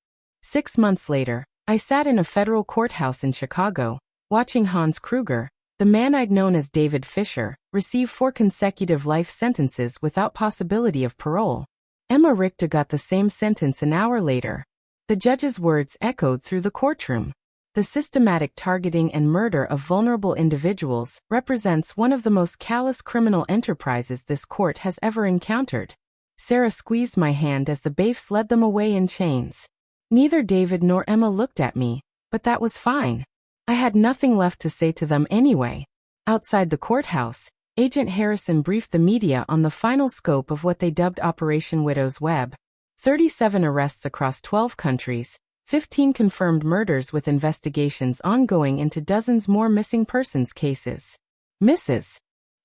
6 months later, I sat in a federal courthouse in Chicago, watching Hans Kruger, the man I'd known as David Fisher, receive 4 consecutive life sentences without possibility of parole. Emma Richter got the same sentence an hour later. The judge's words echoed through the courtroom. The systematic targeting and murder of vulnerable individuals represents one of the most callous criminal enterprises this court has ever encountered. Sarah squeezed my hand as the bailiffs led them away in chains. Neither David nor Emma looked at me, but that was fine. I had nothing left to say to them anyway. Outside the courthouse, Agent Harrison briefed the media on the final scope of what they dubbed Operation Widow's Web. 37 arrests across 12 countries, 15 confirmed murders with investigations ongoing into dozens more missing persons cases. Mrs.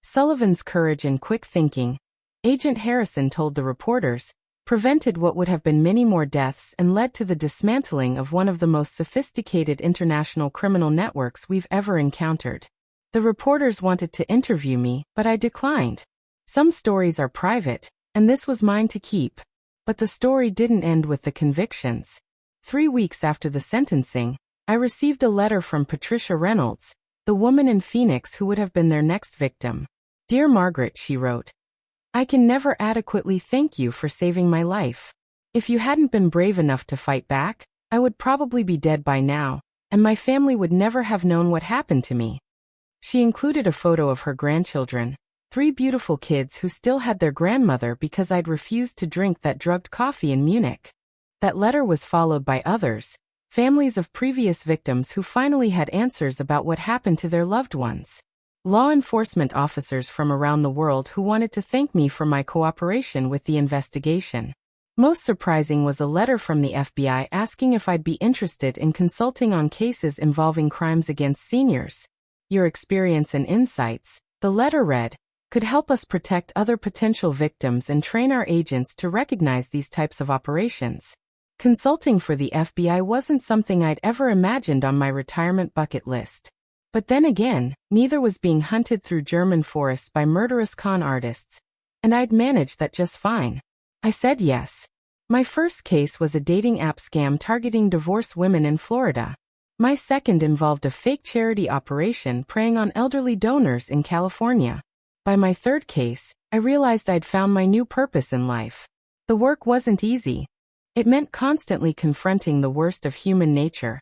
Sullivan's courage and quick thinking, Agent Harrison told the reporters, prevented what would have been many more deaths and led to the dismantling of one of the most sophisticated international criminal networks we've ever encountered. The reporters wanted to interview me, but I declined. Some stories are private, and this was mine to keep. But the story didn't end with the convictions. 3 weeks after the sentencing, I received a letter from Patricia Reynolds, the woman in Phoenix who would have been their next victim. Dear Margaret, she wrote, I can never adequately thank you for saving my life. If you hadn't been brave enough to fight back, I would probably be dead by now, and my family would never have known what happened to me. She included a photo of her grandchildren, 3 beautiful kids who still had their grandmother because I'd refused to drink that drugged coffee in Munich. That letter was followed by others, families of previous victims who finally had answers about what happened to their loved ones. Law enforcement officers from around the world who wanted to thank me for my cooperation with the investigation. Most surprising was a letter from the FBI asking if I'd be interested in consulting on cases involving crimes against seniors. Your experience and insights, the letter read, could help us protect other potential victims and train our agents to recognize these types of operations. Consulting for the FBI wasn't something I'd ever imagined on my retirement bucket list. But then again, neither was being hunted through German forests by murderous con artists, and I'd managed that just fine. I said yes. My first case was a dating app scam targeting divorced women in Florida. My second involved a fake charity operation preying on elderly donors in California. By my third case, I realized I'd found my new purpose in life. The work wasn't easy. It meant constantly confronting the worst of human nature.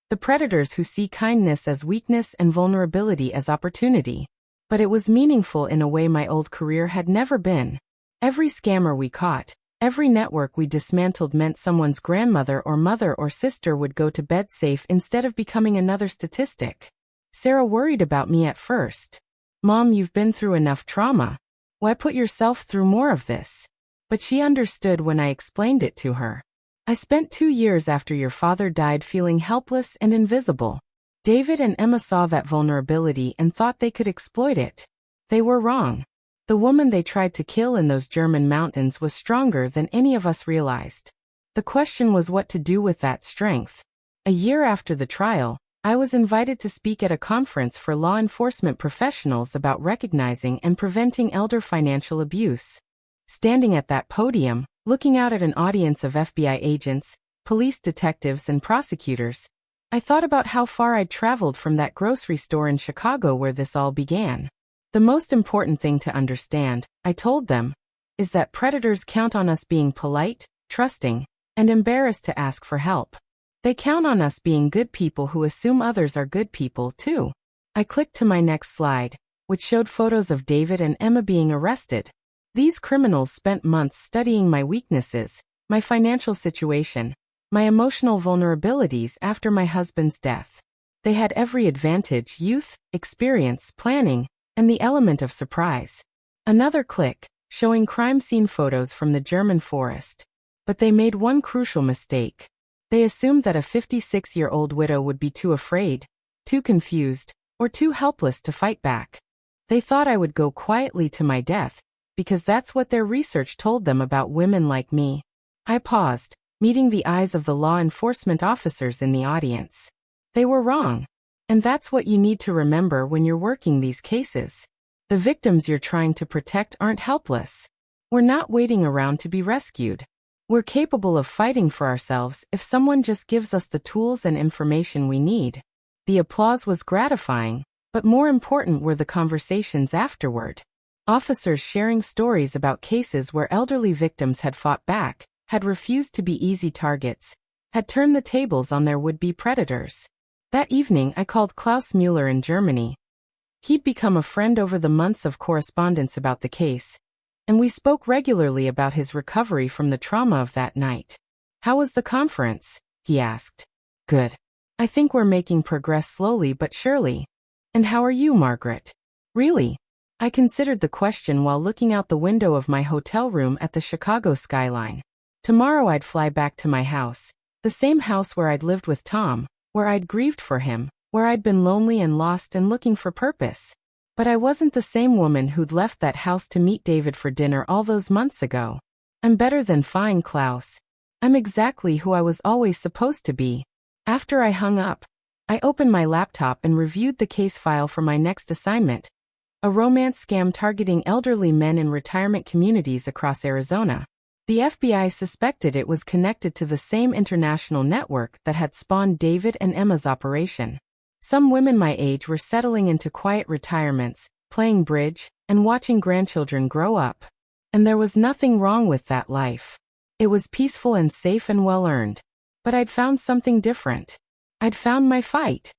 The predators who see kindness as weakness and vulnerability as opportunity. But it was meaningful in a way my old career had never been. Every scammer we caught, every network we dismantled meant someone's grandmother or mother or sister would go to bed safe instead of becoming another statistic. Sarah worried about me at first. Mom, you've been through enough trauma. Why put yourself through more of this? But she understood when I explained it to her. I spent 2 years after your father died feeling helpless and invisible. David and Emma saw that vulnerability and thought they could exploit it. They were wrong. The woman they tried to kill in those German mountains was stronger than any of us realized. The question was what to do with that strength. A year after the trial, I was invited to speak at a conference for law enforcement professionals about recognizing and preventing elder financial abuse. Standing at that podium, looking out at an audience of FBI agents, police detectives and prosecutors, I thought about how far I'd traveled from that grocery store in Chicago where this all began. The most important thing to understand, I told them, is that predators count on us being polite, trusting, and embarrassed to ask for help. They count on us being good people who assume others are good people too. I clicked to my next slide, which showed photos of David and Emma being arrested. These criminals spent months studying my weaknesses, my financial situation, my emotional vulnerabilities after my husband's death. They had every advantage: youth, experience, planning, and the element of surprise. Another click, showing crime scene photos from the German forest. But they made one crucial mistake. They assumed that a 56-year-old widow would be too afraid, too confused, or too helpless to fight back. They thought I would go quietly to my death, because that's what their research told them about women like me. I paused, meeting the eyes of the law enforcement officers in the audience. They were wrong. And that's what you need to remember when you're working these cases. The victims you're trying to protect aren't helpless. We're not waiting around to be rescued. We're capable of fighting for ourselves if someone just gives us the tools and information we need. The applause was gratifying, but more important were the conversations afterward. Officers sharing stories about cases where elderly victims had fought back, had refused to be easy targets, had turned the tables on their would-be predators. That evening I called Klaus Müller in Germany. He'd become a friend over the months of correspondence about the case. and we spoke regularly about his recovery from the trauma of that night. "How was the conference?" he asked. "Good. I think we're making progress slowly but surely." "And how are you, Margaret?" "Really?" I considered the question while looking out the window of my hotel room at the Chicago skyline. Tomorrow I'd fly back to my house, the same house where I'd lived with Tom, where I'd grieved for him, where I'd been lonely and lost and looking for purpose. But I wasn't the same woman who'd left that house to meet David for dinner all those months ago. I'm better than fine, Klaus. I'm exactly who I was always supposed to be. After I hung up, I opened my laptop and reviewed the case file for my next assignment, a romance scam targeting elderly men in retirement communities across Arizona. The FBI suspected it was connected to the same international network that had spawned David and Emma's operation. Some women my age were settling into quiet retirements, playing bridge, and watching grandchildren grow up. And there was nothing wrong with that life. It was peaceful and safe and well-earned. But I'd found something different. I'd found my fight.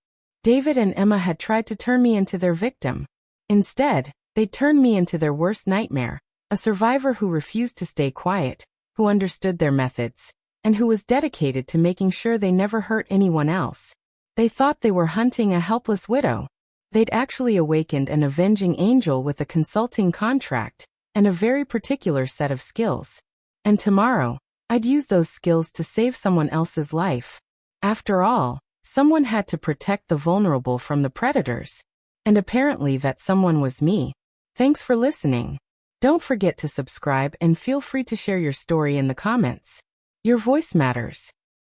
David and Emma had tried to turn me into their victim. Instead, they turned me into their worst nightmare, a survivor who refused to stay quiet, who understood their methods, and who was dedicated to making sure they never hurt anyone else. They thought they were hunting a helpless widow. They'd actually awakened an avenging angel with a consulting contract and a very particular set of skills. And tomorrow, I'd use those skills to save someone else's life. After all, someone had to protect the vulnerable from the predators. And apparently that someone was me. Thanks for listening. Don't forget to subscribe and feel free to share your story in the comments. Your voice matters.